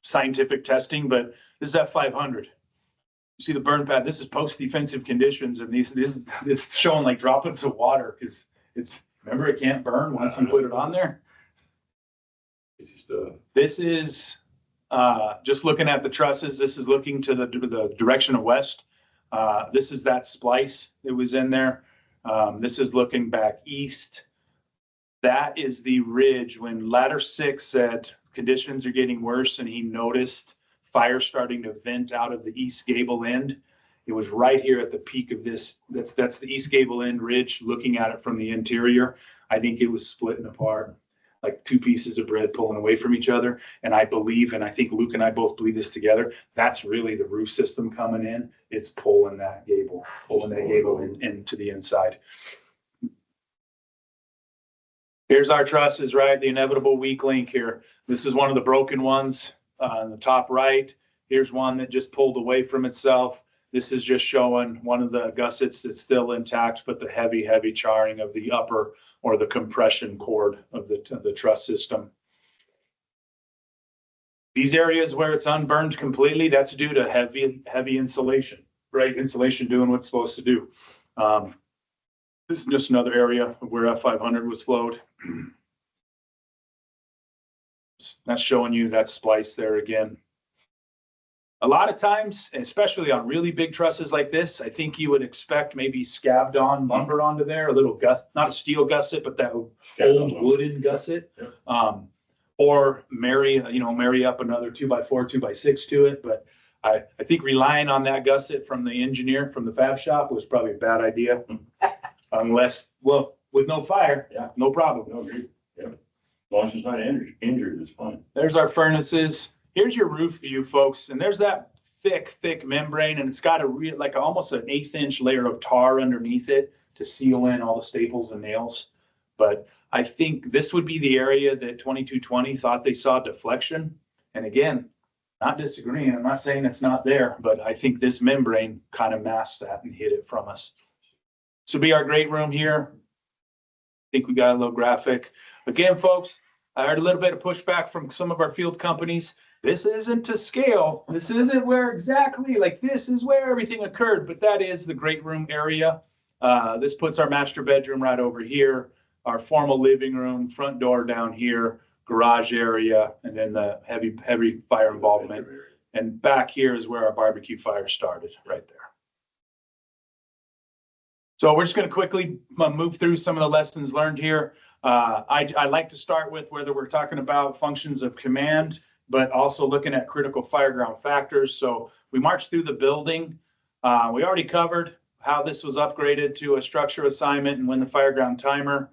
scientific testing, but this is F500. You see the burn pad. This is post-defensive conditions, and it's showing like droplets of water because remember it can't burn once you put it on there. This is just looking at the trusses. This is looking to the direction of west. This is that splice that was in there. This is looking back east. That is the ridge when ladder 6 said conditions are getting worse and he noticed fire starting to vent out of the east gable end. It was right here at the peak of this. That's the east gable end ridge looking at it from the interior. I think it was splitting apart like two pieces of bread pulling away from each other. And I believe, and I think Luke and I both believe this together, that's really the roof system coming in. It's pulling that gable into the inside. Here's our trusses, right? The inevitable weak link here. This is one of the broken ones on the top right. Here's one that just pulled away from itself. This is just showing one of the gussets that's still intact, but the heavy, heavy charring of the upper or the compression cord of the truss system. These areas where it's unburned completely, that's due to heavy insulation, right? Insulation doing what it's supposed to do. This is just another area where F500 was flowed. That's showing you that splice there again. A lot of times, especially on really big trusses like this, I think you would expect maybe scabbed on lumber onto there, a little not a steel gusset, but that old wooden gusset. Or marry up another 2x4, 2x6 to it. But I think relying on that gusset from the engineer from the fab shop was probably a bad idea. Unless, well, with no fire, no problem. No, agreed. Yeah. As long as it's not injured, it's fine. There's our furnaces. Here's your roof view, folks. And there's that thick membrane, and it's got like almost an 1/8 inch layer of tar underneath it to seal in all the staples and nails. But I think this would be the area that 2220 thought they saw deflection. And again, not disagreeing. I'm not saying it's not there, but I think this membrane kind of masked that and hid it from us. This will be our great room here. I think we got a little graphic. Again, folks, I heard a little bit of pushback from some of our field companies. This isn't to scale. This isn't where exactly, like this is where everything occurred, but that is the great room area. This puts our master bedroom right over here, our formal living room, front door down here, garage area, and then the heavy fire involvement. And back here is where our barbecue fire started, right there. So we're just going to quickly move through some of the lessons learned here. I like to start with whether we're talking about functions of command, but also looking at critical fireground factors. So we marched through the building. We already covered how this was upgraded to a structure assignment and when the fireground timer.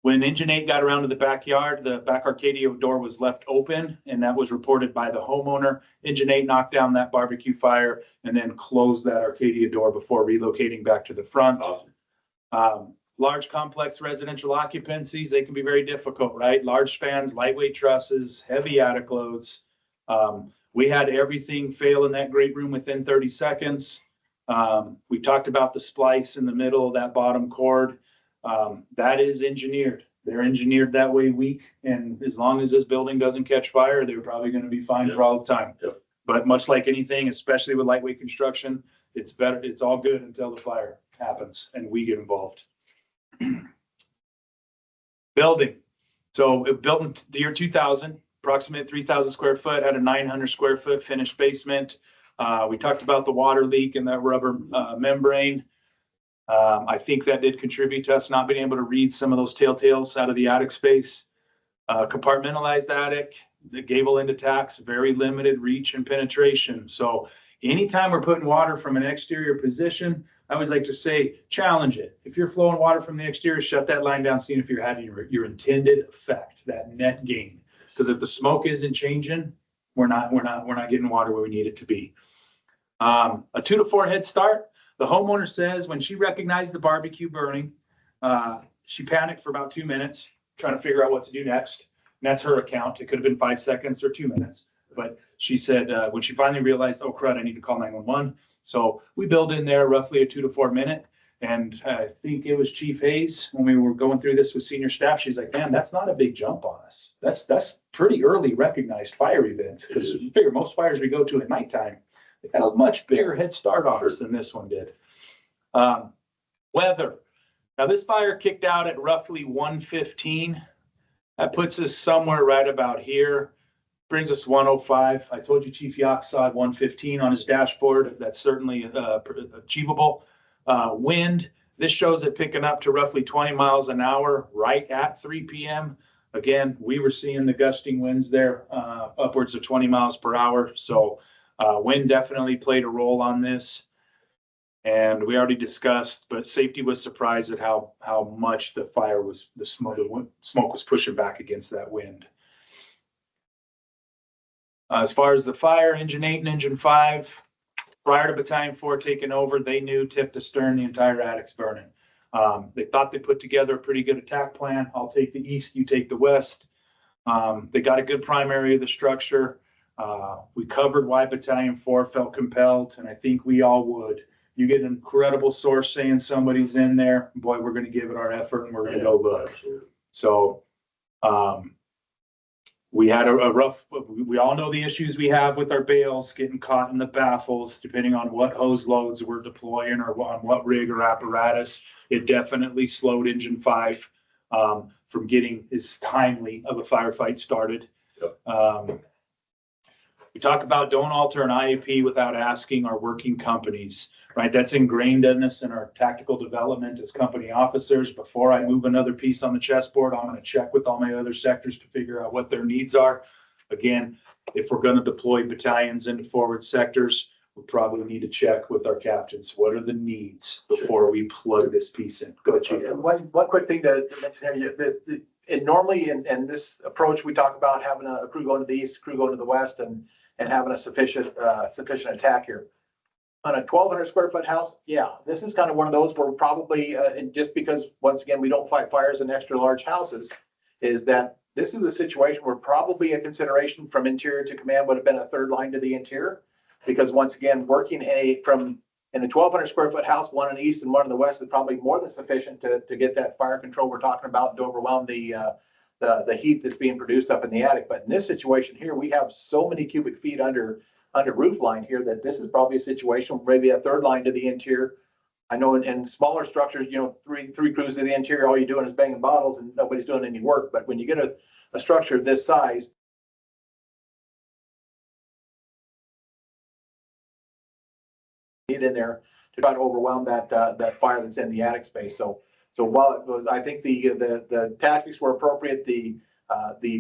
When Engine 8 got around to the backyard, the back Arcadia door was left open, and that was reported by the homeowner. Engine 8 knocked down that barbecue fire and then closed that Arcadia door before relocating back to the front. Awesome. Large complex residential occupancies, they can be very difficult, right? Large spans, lightweight trusses, heavy attic loads. We had everything fail in that great room within 30 seconds. We talked about the splice in the middle of that bottom cord. That is engineered. They're engineered that way weak. And as long as this building doesn't catch fire, they're probably going to be fine for all the time. Yep. But much like anything, especially with lightweight construction, it's better. It's all good until the fire happens and we get involved. Building. So it built in the year 2000, approximately 3,000 square foot, had a 900 square foot finished basement. We talked about the water leak and that rubber membrane. I think that did contribute to us not being able to read some of those telltales out of the attic space. Compartmentalized attic, the gable end attacks, very limited reach and penetration. So anytime we're putting water from an exterior position, I always like to say, challenge it. If you're flowing water from the exterior, shut that line down, see if you're having your intended effect, that net gain. Because if the smoke isn't changing, we're not getting water where we need it to be. A 2 to 4 head start. The homeowner says when she recognized the barbecue burning, she panicked for about 2 minutes, trying to figure out what to do next. And that's her account. It could have been 5 seconds or 2 minutes. But she said when she finally realized, oh crud, I need to call 911. So we build in there roughly a 2 to 4 minute. And I think it was Chief Hayes when we were going through this with senior staff. She's like, man, that's not a big jump on us. That's pretty early recognized fire event. Because you figure most fires we go to at nighttime, they got a much bigger head start on us than this one did. Weather. Now this fire kicked out at roughly 1:15. That puts us somewhere right about here. Brings us 105. I told you Chief Yock saw 115 on his dashboard. That's certainly achievable. Wind, this shows it picking up to roughly 20 miles an hour right at 3 p.m. Again, we were seeing the gusting winds there, upwards of 20 miles per hour. So wind definitely played a role on this. And we already discussed, but safety was surprised at how much the fire was, the smoke was pushing back against that wind. As far as the fire, Engine 8 and Engine 5, prior to Battalion 4 taking over, they knew tip to stern the entire attic's burning. They thought they put together a pretty good attack plan. I'll take the east, you take the west. They got a good primary of the structure. We covered why Battalion 4 felt compelled, and I think we all would. You get an incredible source saying somebody's in there, boy, we're going to give it our effort and we're going to go look. So we had a rough, we all know the issues we have with our bales getting caught in the baffles, depending on what hose loads we're deploying or on what rig or apparatus. It definitely slowed Engine 5 from getting as timely of a firefight started. Yep. We talk about don't alter an IAP without asking our working companies, right? That's ingrained in us in our tactical development as company officers. Before I move another piece on the chessboard, I'm going to check with all my other sectors to figure out what their needs are. Again, if we're going to deploy battalions into forward sectors, we probably need to check with our captains. What are the needs before we plug this piece in? Go ahead, Chief. One quick thing to mention here, and normally in this approach, we talk about having a crew going to the east, a crew going to the west, and having a sufficient attack here. On a 1,200 square foot house, yeah, this is kind of one of those where probably, and just because once again we don't fight fires in extra large houses, is that this is a situation where probably a consideration from interior to command would have been a third line to the interior, because once again working in a 1,200 square foot house, one in the east and one in the west is probably more than sufficient to get that fire control we're talking about and to overwhelm the heat that's being produced up in the attic. But in this situation here, we have so many cubic feet under roof line here that this is probably a situation where maybe a third line to the interior. I know in smaller structures, you know, three crews to the interior, all you're doing is banging bottles and nobody's doing any work. But when you get a structure of this size, get in there to try to overwhelm that fire that's in the attic space. So while it was, I think the tactics were appropriate, the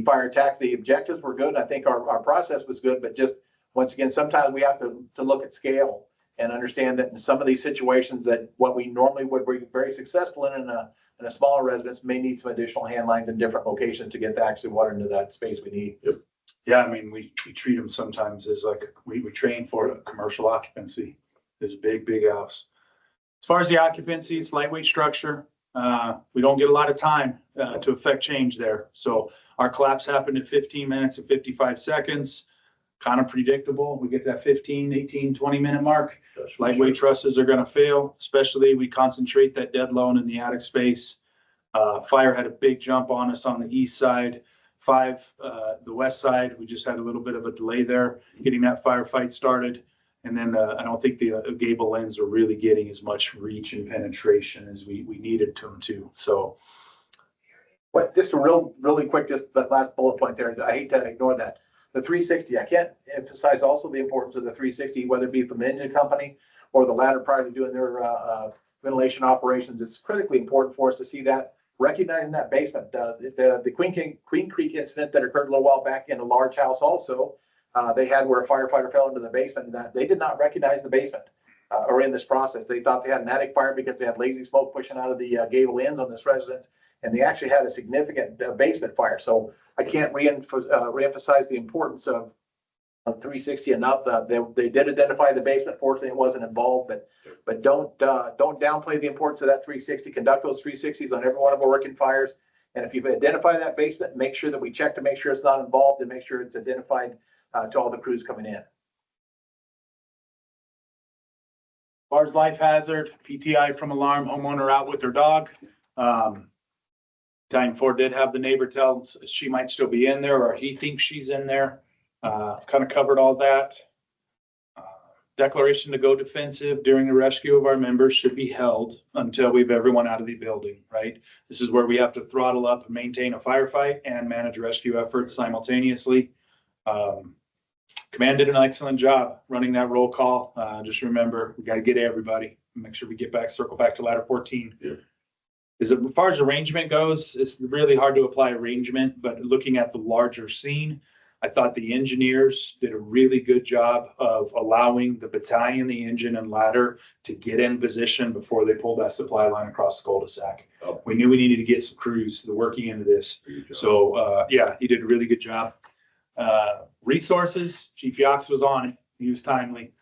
fire attack, the objectives were good. I think our process was good, but just once again, sometimes we have to look at scale and understand that in some of these situations that what we normally would be very successful in a smaller residence may need some additional hand lines in different locations to get the actual water into that space we need. Yep. Yeah, I mean, we treat them sometimes as like, we train for a commercial occupancy. It's a big house. As far as the occupancy, it's lightweight structure. We don't get a lot of time to affect change there. So our collapse happened at 15 minutes and 55 seconds. Kind of predictable. We get that 15, 18, 20 minute mark. Lightweight trusses are going to fail, especially we concentrate that dead loan in the attic space. Fire had a big jump on us on the east side. The west side, we just had a little bit of a delay there getting that firefight started. And then I don't think the gable ends are really getting as much reach and penetration as we needed them to. So, just a really quick, just that last bullet point there. I hate to ignore that. the 360, I can't emphasize also the importance of the 360, whether it be from the engine company or the ladder prior to doing their ventilation operations. It's critically important for us to see that, recognizing that basement. The Queen Creek incident that occurred a little while back in a large house also, they had where a firefighter fell into the basement, and that they did not recognize the basement or in this process. They thought they had an attic fire because they had lazy smoke pushing out of the gable ends on this residence, and they actually had a significant basement fire. So I can't reemphasize the importance of 360 enough. They did identify the basement. Fortunately, it wasn't involved, but don't downplay the importance of that 360. Conduct those 360s on every one of our working fires. And if you've identified that basement, make sure that we check to make sure it's not involved and make sure it's identified to all the crews coming in. As far as life hazard, PTI from alarm, homeowner out with their dog. Time 4 did have the neighbor tell she might still be in there, or he thinks she's in there. Kind of covered all that. Declaration to go defensive during the rescue of our members should be held until we've everyone out of the building, right? This is where we have to throttle up and maintain a firefight and manage rescue efforts simultaneously. Command did an excellent job running that roll call. Just remember, we got to get everybody, make sure we get back, circle back to ladder 14. Yeah. As far as arrangement goes, it's really hard to apply arrangement, but looking at the larger scene, I thought the engineers did a really good job of allowing the battalion, the engine and ladder to get in position before they pulled that supply line across the cul-de-sac. Oh. We knew we needed to get some crews working into this. So, yeah, he did a really good job. Resources, Chief Yox was on it. He was timely.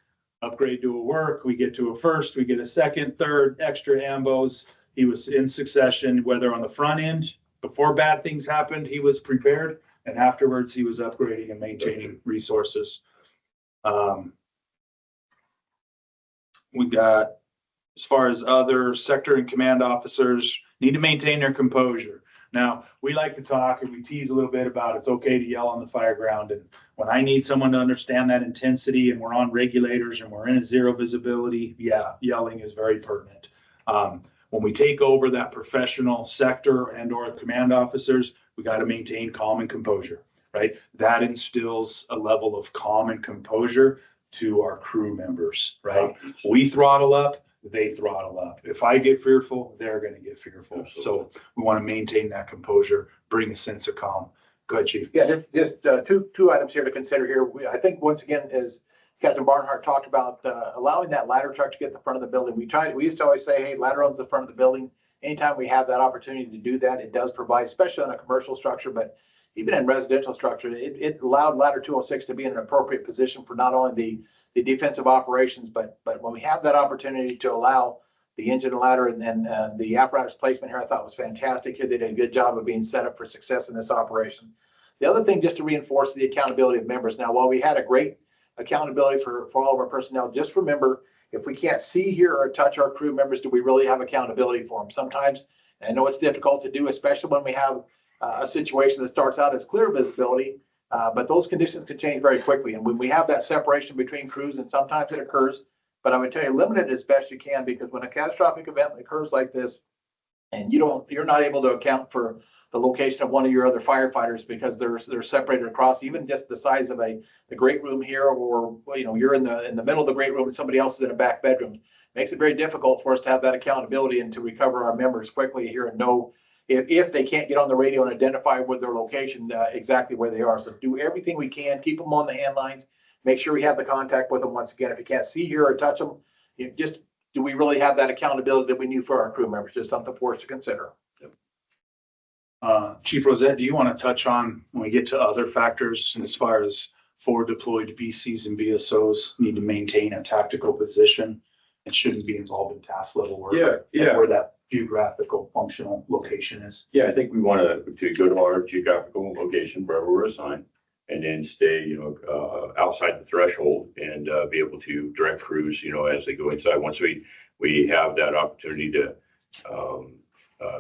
Upgrade to a work, we get to a first, we get a second, third, extra ambos. He was in succession, whether on the front end, before bad things happened, he was prepared. And afterwards, he was upgrading and maintaining resources. We got, as far as other sector and command officers, need to maintain their composure. Now, we like to talk and we tease a little bit about it's okay to yell on the fire ground. And when I need someone to understand that intensity and we're on regulators and we're in a zero visibility, yeah, yelling is very pertinent. When we take over that professional sector and or command officers, we got to maintain calm and composure, right? That instills a level of calm and composure to our crew members, right? We throttle up, they throttle up. If I get fearful, they're going to get fearful. Absolutely. So we want to maintain that composure, bring a sense of calm. Go ahead, Chief. Yeah, just two items here to consider here. I think once again, as Captain Barnhart talked about, allowing that ladder truck to get the front of the building. We used to always say, hey, ladder owns the front of the building. Anytime we have that opportunity to do that, it does provide, especially on a commercial structure, but even in residential structure, it allowed ladder 206 to be in an appropriate position for not only the defensive operations, but when we have that opportunity to allow the engine ladder and the apparatus placement here, I thought was fantastic here. They did a good job of being set up for success in this operation. The other thing, just to reinforce the accountability of members. Now, while we had a great accountability for all of our personnel, just remember, if we can't see, hear, or touch our crew members, do we really have accountability for them? Sometimes, and I know it's difficult to do, especially when we have a situation that starts out as clear visibility, but those conditions can change very quickly. And when we have that separation between crews, and sometimes it occurs, but I would tell you, limit it as best you can, because when a catastrophic event occurs like this, and you're not able to account for the location of one of your other firefighters because they're separated across, even just the size of the great room here, or you're in the middle of the great room and somebody else is in a back bedroom, makes it very difficult for us to have that accountability and to recover our members quickly here and know if they can't get on the radio and identify with their location exactly where they are. So do everything we can, keep them on the hand lines, make sure we have the contact with them. Once again, if you can't see, hear, or touch them, just do we really have that accountability that we need for our crew members? Just something for us to consider. Chief Rosette, do you want to touch on when we get to other factors, and as far as forward deployed BCs and VSOs need to maintain a tactical position and shouldn't be involved in task level work? Yeah. Where that geographical functional location is. Yeah, I think we want to go to our geographical location wherever we're assigned, and then stay, outside the threshold and be able to direct crews, as they go inside. Once we have that opportunity to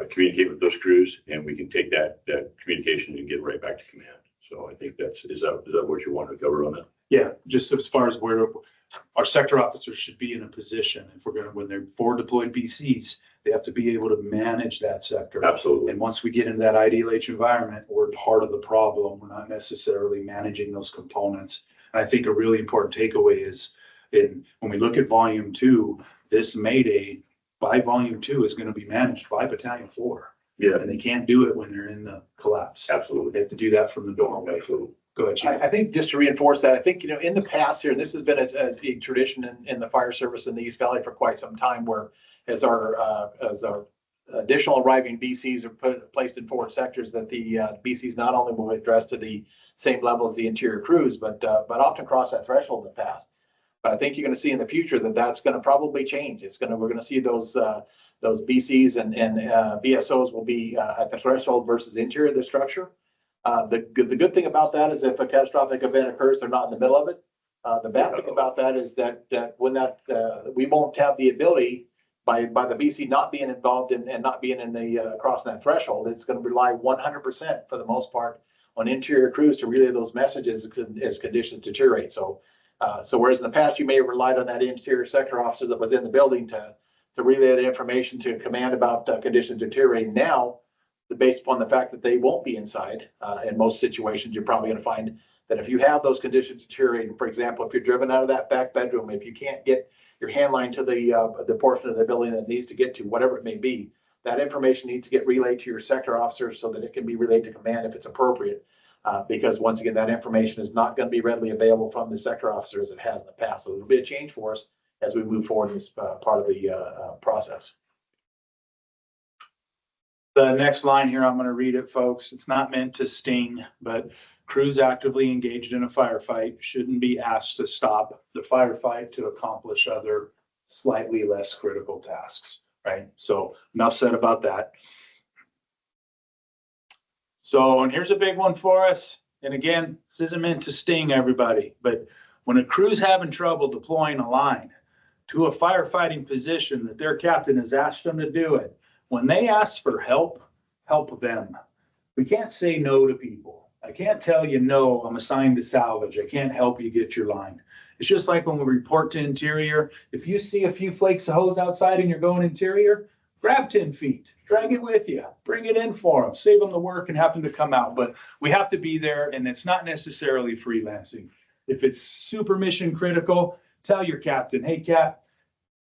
communicate with those crews, and we can take that communication and get right back to command. So I think is that what you want to cover on that? Yeah, just as far as our sector officers should be in a position, if we're gonna, when they're forward deployed BCs, they have to be able to manage that sector. Absolutely. And once we get into that IDLH environment, we're part of the problem. We're not necessarily managing those components. And I think a really important takeaway is when we look at volume 2, this Mayday by volume 2 is going to be managed by Battalion 4. Yeah, And they can't do it when they're in the collapse. absolutely. They have to do that from the doorway. Absolutely. Go ahead, Chief. I think just to reinforce that, I think, you know, in the past here, this has been a tradition in the fire service in the East Valley for quite some time, where as our additional arriving BCs are placed in forward sectors, that the BCs not only will address to the same level as the interior crews, but often cross that threshold in the past. But I think you're going to see in the future that that's going to probably change. We're going to see those BCs and BSOs will be at the threshold versus the interior of the structure. The good thing about that is if a catastrophic event occurs, they're not in the middle of it. The bad thing about that is that when we won't have the ability by the BC not being involved and not being in the crossing that threshold, it's going to rely 100% for the most part on interior crews to relay those messages as conditions deteriorate. So whereas in the past you may have relied on that interior sector officer that was in the building to relay that information to command about conditions deteriorating, now based upon the fact that they won't be inside, in most situations, you're probably going to find that if you have those conditions deteriorating, for example, if you're driven out of that back bedroom, if you can't get your hand line to the portion of the building that it needs to get to, whatever it may be, that information needs to get relayed to your sector officer so that it can be relayed to command if it's appropriate. Because once again, that information is not going to be readily available from the sector officer as it has in the past. So there'll be a change for us as we move forward in this part of the process. The next line here, I'm going to read it, folks. It's not meant to sting, but crews actively engaged in a firefight shouldn't be asked to stop the firefight to accomplish other slightly less critical tasks, right? So enough said about that. So, and here's a big one for us. And again, this isn't meant to sting everybody, but when a crew's having trouble deploying a line to a firefighting position that their captain has asked them to do it, when they ask for help, help them. We can't say no to people. I can't tell you, no, I'm assigned to salvage. I can't help you get your line. It's just like when we report to interior. If you see a few flakes of hose outside and you're going interior, grab 10 feet, drag it with you, bring it in for them, save them the work and have them to come out. But we have to be there, and it's not necessarily freelancing. If it's super mission critical, tell your captain, hey, Cap,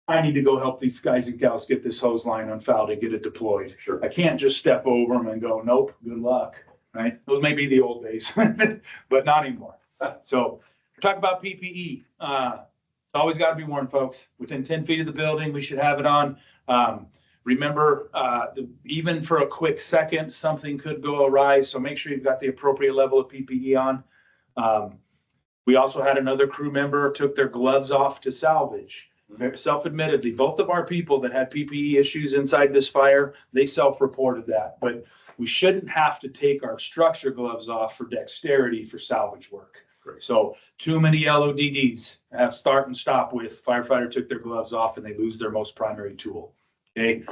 I need to go help these guys and gals get this hose line unfouled and get it deployed. Sure. I can't just step over them and go, nope, good luck, right? Those may be the old days, but not anymore. So talk about PPE. It's always got to be worn, folks. Within 10 feet of the building, we should have it on. Remember, even for a quick second, something could go awry. So make sure you've got the appropriate level of PPE on. We also had another crew member took their gloves off to salvage. Self-admittedly, both of our people that had PPE issues inside this fire, they self-reported that. But we shouldn't have to take our structure gloves off for dexterity for salvage work. Great. So too many LODDs have start and stop with firefighter took their gloves off and they lose their most primary tool. Okay.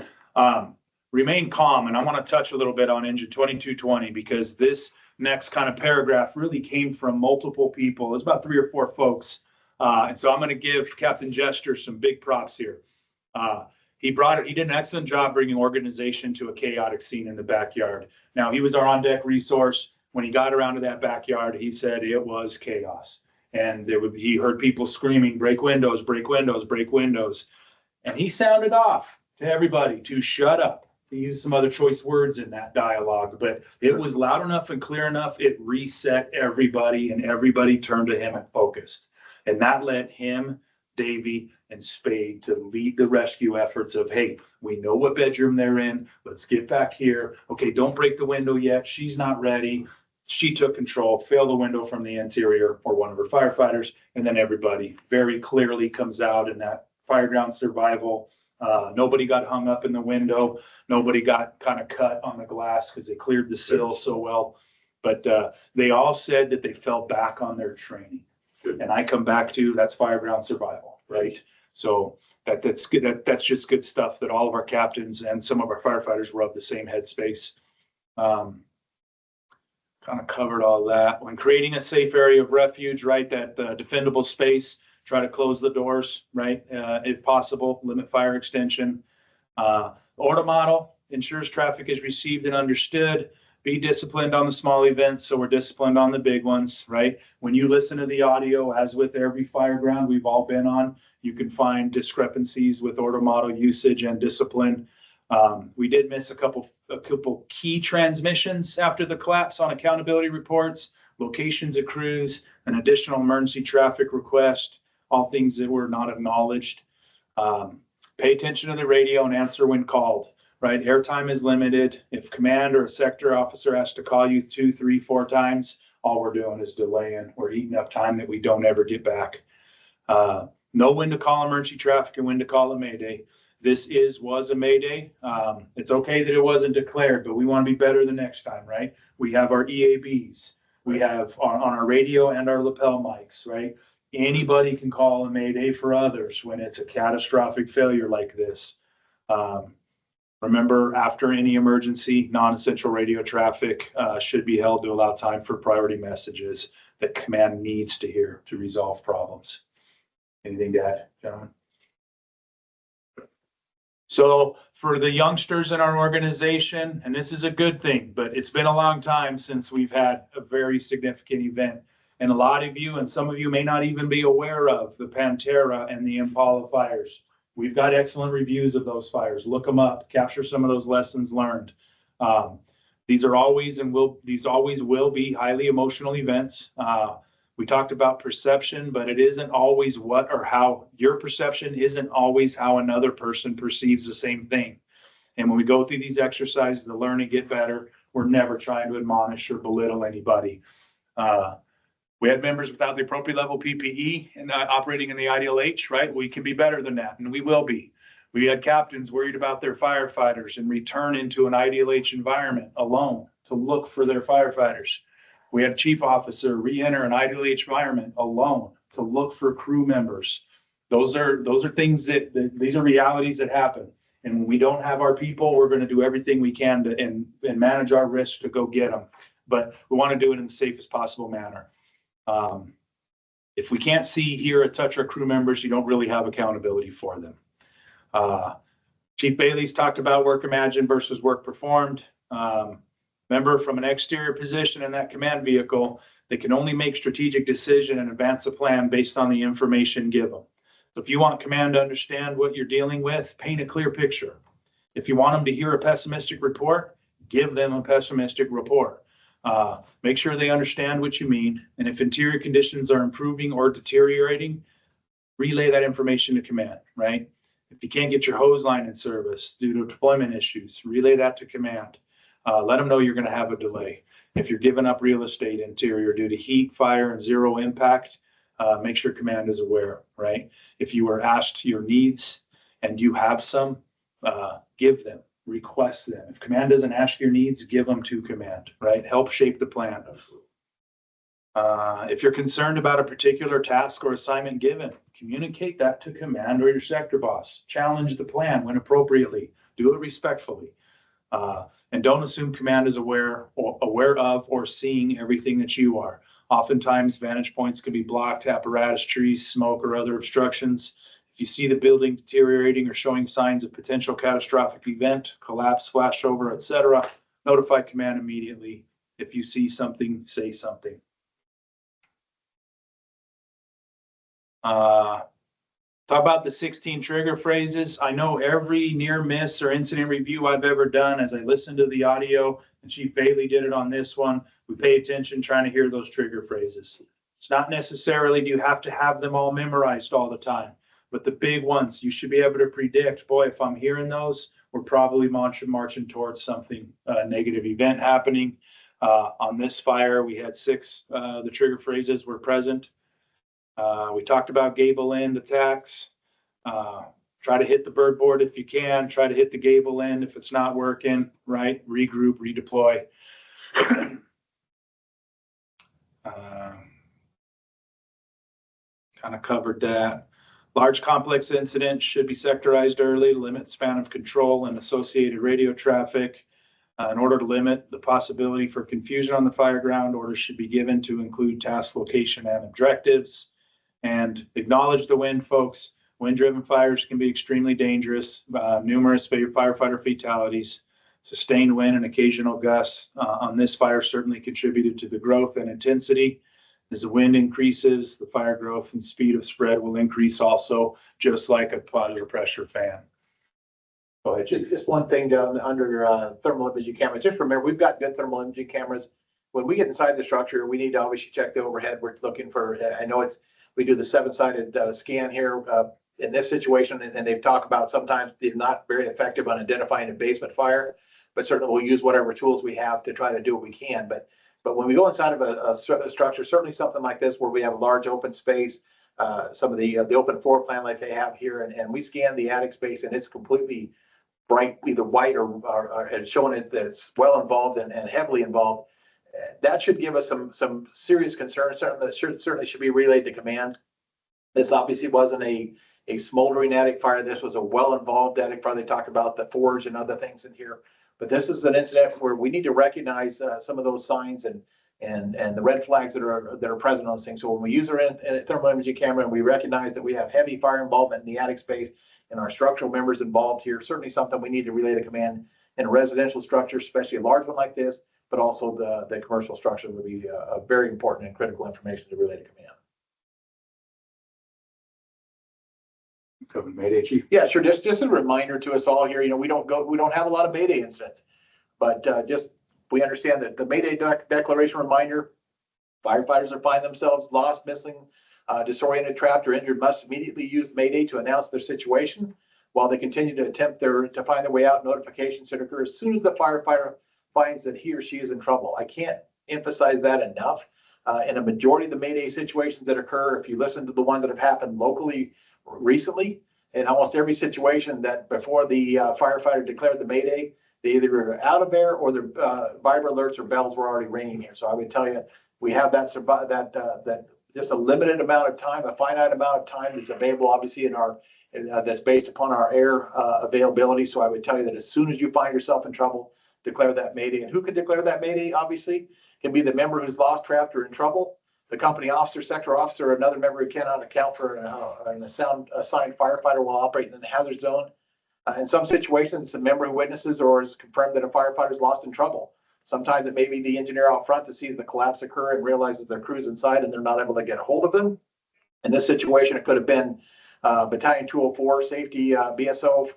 Remain calm. And I want to touch a little bit on engine 2220 because this next kind of paragraph really came from multiple people. There's about 3 or 4 folks. And so I'm going to give Captain Jester some big props here. He did an excellent job bringing organization to a chaotic scene in the backyard. Now, he was our on-deck resource. When he got around to that backyard, he said it was chaos. And he heard people screaming, break windows, break windows, break windows. And he sounded off to everybody to shut up. He used some other choice words in that dialogue, but it was loud enough and clear enough. It reset everybody, and everybody turned to him and focused. And that led him, Davey, and Spade to lead the rescue efforts of, hey, we know what bedroom they're in. Let's get back here. Okay, don't break the window yet. She's not ready. She took control, failed the window from the interior or one of her firefighters. And then everybody very clearly comes out in that fireground survival. Nobody got hung up in the window. Nobody got kind of cut on the glass because they cleared the sill so well. But they all said that they fell back on their training. Good. And I come back to that's fireground survival, right? So that's good. That's just good stuff that all of our captains and some of our firefighters were of the same headspace. Kind of covered all that. When creating a safe area of refuge, right, that defendable space, try to close the doors, right? If possible, limit fire extension. Order model ensures traffic is received and understood. Be disciplined on the small events, so we're disciplined on the big ones, right? When you listen to the audio, as with every fire ground we've all been on, you can find discrepancies with order model usage and discipline. We did miss a couple key transmissions after the collapse on accountability reports, locations of crews, an additional emergency traffic request, all things that were not acknowledged. Pay attention to the radio and answer when called, right? Airtime is limited. If command or a sector officer has to call you 2, 3, 4 times, all we're doing is delaying. We're eating up time that we don't ever get back. Know when to call emergency traffic and when to call a mayday. This was a mayday. It's okay that it wasn't declared, but we want to be better the next time, right? We have our EABs. We have on our radio and our lapel mics, right? Anybody can call a mayday for others when it's a catastrophic failure like this. Remember, after any emergency, non-essential radio traffic should be held to allow time for priority messages that command needs to hear to resolve problems. Anything to add, gentlemen? So for the youngsters in our organization, and this is a good thing, but it's been a long time since we've had a very significant event. And a lot of you, and some of you may not even be aware of the Pantera and the Impala fires. We've got excellent reviews of those fires. Look them up, capture some of those lessons learned. These always will be highly emotional events. We talked about perception, but it isn't always what or how. Your perception isn't always how another person perceives the same thing. And when we go through these exercises to learn and get better, we're never trying to admonish or belittle anybody. We had members without the appropriate level PPE and operating in the IDLH, right? We can be better than that, and we will be. We had captains worried about their firefighters and return into an IDLH environment alone to look for their firefighters. We had a chief officer re-enter an IDLH environment alone to look for crew members. Those are things these are realities that happen. And when we don't have our people, we're going to do everything we can to and manage our risk to go get them. But we want to do it in the safest possible manner. If we can't see, hear, or touch our crew members, you don't really have accountability for them. Chief Bailey's talked about work imagined versus work performed. Remember, from an exterior position in that command vehicle, they can only make strategic decision and advance a plan based on the information given. So if you want command to understand what you're dealing with, paint a clear picture. If you want them to hear a pessimistic report, give them a pessimistic report. Make sure they understand what you mean. And if interior conditions are improving or deteriorating, relay that information to command, right? If you can't get your hose line in service due to deployment issues, relay that to command. Let them know you're going to have a delay. If you're giving up real estate interior due to heat, fire, and zero impact, make sure command is aware, right? If you were asked your needs and you have some, give them. Request them. If command doesn't ask your needs, give them to command, right? Help shape the plan. If you're concerned about a particular task or assignment given, communicate that to command or your sector boss. Challenge the plan when appropriately. Do it respectfully. And don't assume command is aware of or seeing everything that you are. Oftentimes, vantage points can be blocked, apparatus, trees, smoke, or other obstructions. If you see the building deteriorating or showing signs of potential catastrophic event, collapse, flashover, etc., notify command immediately. If you see something, say something. Talk about the 16 trigger phrases. I know every near miss or incident review I've ever done, as I listened to the audio, and Chief Bailey did it on this one, we pay attention trying to hear those trigger phrases. It's not necessarily do you have to have them all memorized all the time. But the big ones, you should be able to predict, boy, if I'm hearing those, we're probably marching towards something, negative event happening. On this fire, we had 6, the trigger phrases were present. We talked about gable end attacks. Try to hit the bird board if you can. Try to hit the gable end if it's not working, right? Regroup, redeploy. Kind of covered that. Large complex incidents should be sectorized early, limit span of control and associated radio traffic. In order to limit the possibility for confusion on the fire ground, orders should be given to include task location and objectives. and acknowledge the wind, folks. Wind-driven fires can be extremely dangerous, numerous firefighter fatalities. Sustained wind and occasional gusts on this fire certainly contributed to the growth and intensity. As the wind increases, the fire growth and speed of spread will increase also, just like a positive pressure fan. Go ahead, Chief. Just one thing down under thermal imaging cameras. Just remember, we've got good thermal imaging cameras. When we get inside the structure, we need to obviously check the overhead. We're looking for, I know we do the 7-sided scan here in this situation, and they've talked about sometimes they're not very effective on identifying a basement fire, but certainly we'll use whatever tools we have to try to do what we can. But when we go inside of a structure, certainly something like this where we have a large open space, some of the open floor plan like they have here, and we scan the attic space and it's completely bright, either white or showing it that it's well involved and heavily involved. That should give us some serious concerns. Certainly should be relayed to command. This obviously wasn't a smoldering attic fire. This was a well-involved attic fire. They talked about the forge and other things in here. But this is an incident where we need to recognize some of those signs and the red flags that are present on those things. So when we use our thermal imaging camera and we recognize that we have heavy fire involvement in the attic space and our structural members involved here, certainly something we need to relay to command in a residential structure, especially a large one like this, but also the commercial structure would be a very important and critical information to relay to command. Covered Mayday, Chief. Yeah, sure. Just a reminder to us all here, we don't have a lot of Mayday incidents, but we understand that the Mayday declaration reminder, firefighters that find themselves lost, missing, disoriented, trapped, or injured must immediately use Mayday to announce their situation while they continue to attempt to find their way out. Notifications should occur as soon as the firefighter finds that he or she is in trouble. I can't emphasize that enough. In a majority of the Mayday situations that occur, if you listen to the ones that have happened locally recently, in almost every situation that before the firefighter declared the Mayday, they either were out of air or their viber alerts or bells were already ringing here. So I would tell you, we have that just a limited amount of time, a finite amount of time that's available, obviously that's based upon our air availability. So I would tell you that as soon as you find yourself in trouble, declare that Mayday. And who can declare that Mayday? Obviously, can be the member who's lost, trapped, or in trouble, the company officer, sector officer, or another member who cannot account for an assigned firefighter while operating in the hazard zone. In some situations, it's a member who witnesses or is confirmed that a firefighter is lost in trouble. Sometimes it may be the engineer out front that sees the collapse occur and realizes their crew's inside and they're not able to get a hold of them. In this situation, it could have been Battalion 204, Safety BSO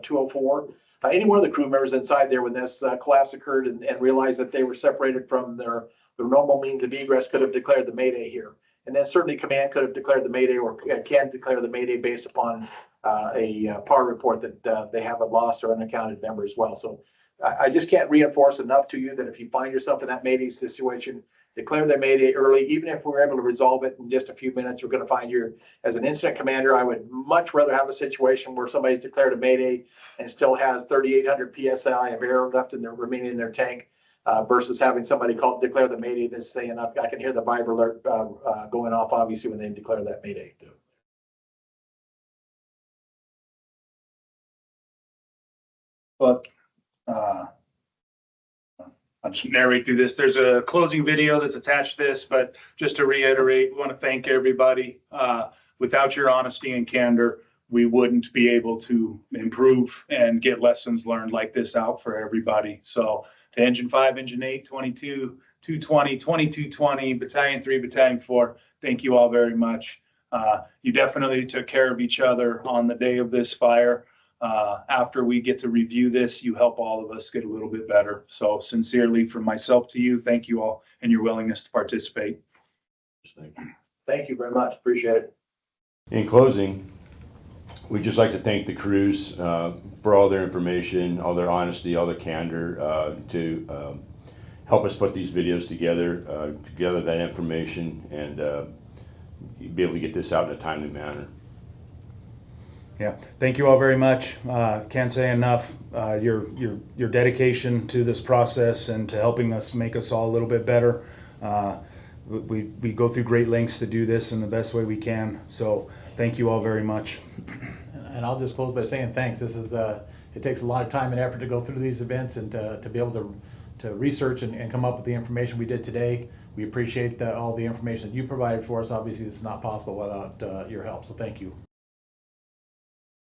204. Any one of the crew members inside there when this collapse occurred and realized that they were separated from their normal means of egress could have declared the Mayday here. And then certainly command could have declared the Mayday or can declare the Mayday based upon a PAR report that they have a lost or unaccounted member as well. So I just can't reinforce enough to you that if you find yourself in that Mayday situation, declare the Mayday early. Even if we're able to resolve it in just a few minutes, we're going to find you as an incident commander. I would much rather have a situation where somebody's declared a Mayday and still has 3,800 PSI of air left in their remaining in their tank versus having somebody declare the Mayday that's saying, I can hear the viber alert going off, obviously, when they declare that Mayday. But I'll just narrate through this. There's a closing video that's attached to this, but just to reiterate, we want to thank everybody. Without your honesty and candor, we wouldn't be able to improve and get lessons learned like this out for everybody. So to Engine 5, Engine 8, 22, 220, 2220, Battalion 3, Battalion 4, thank you all very much. You definitely took care of each other on the day of this fire. After we get to review this, you help all of us get a little bit better. So sincerely from myself to you, thank you all and your willingness to participate. Thank you very much. Appreciate it. In closing, we'd just like to thank the crews for all their information, all their honesty, all their candor to help us put these videos together, gather that information, and be able to get this out in a timely manner. Yeah, thank you all very much. Can't say enough. Your dedication to this process and to helping us make us all a little bit better. We go through great lengths to do this in the best way we can. So thank you all very much. And I'll just close by saying thanks. This is it takes a lot of time and effort to go through these events and to be able to research and come up with the information we did today. We appreciate all the information that you provided for us. Obviously, this is not possible without your help, so thank you.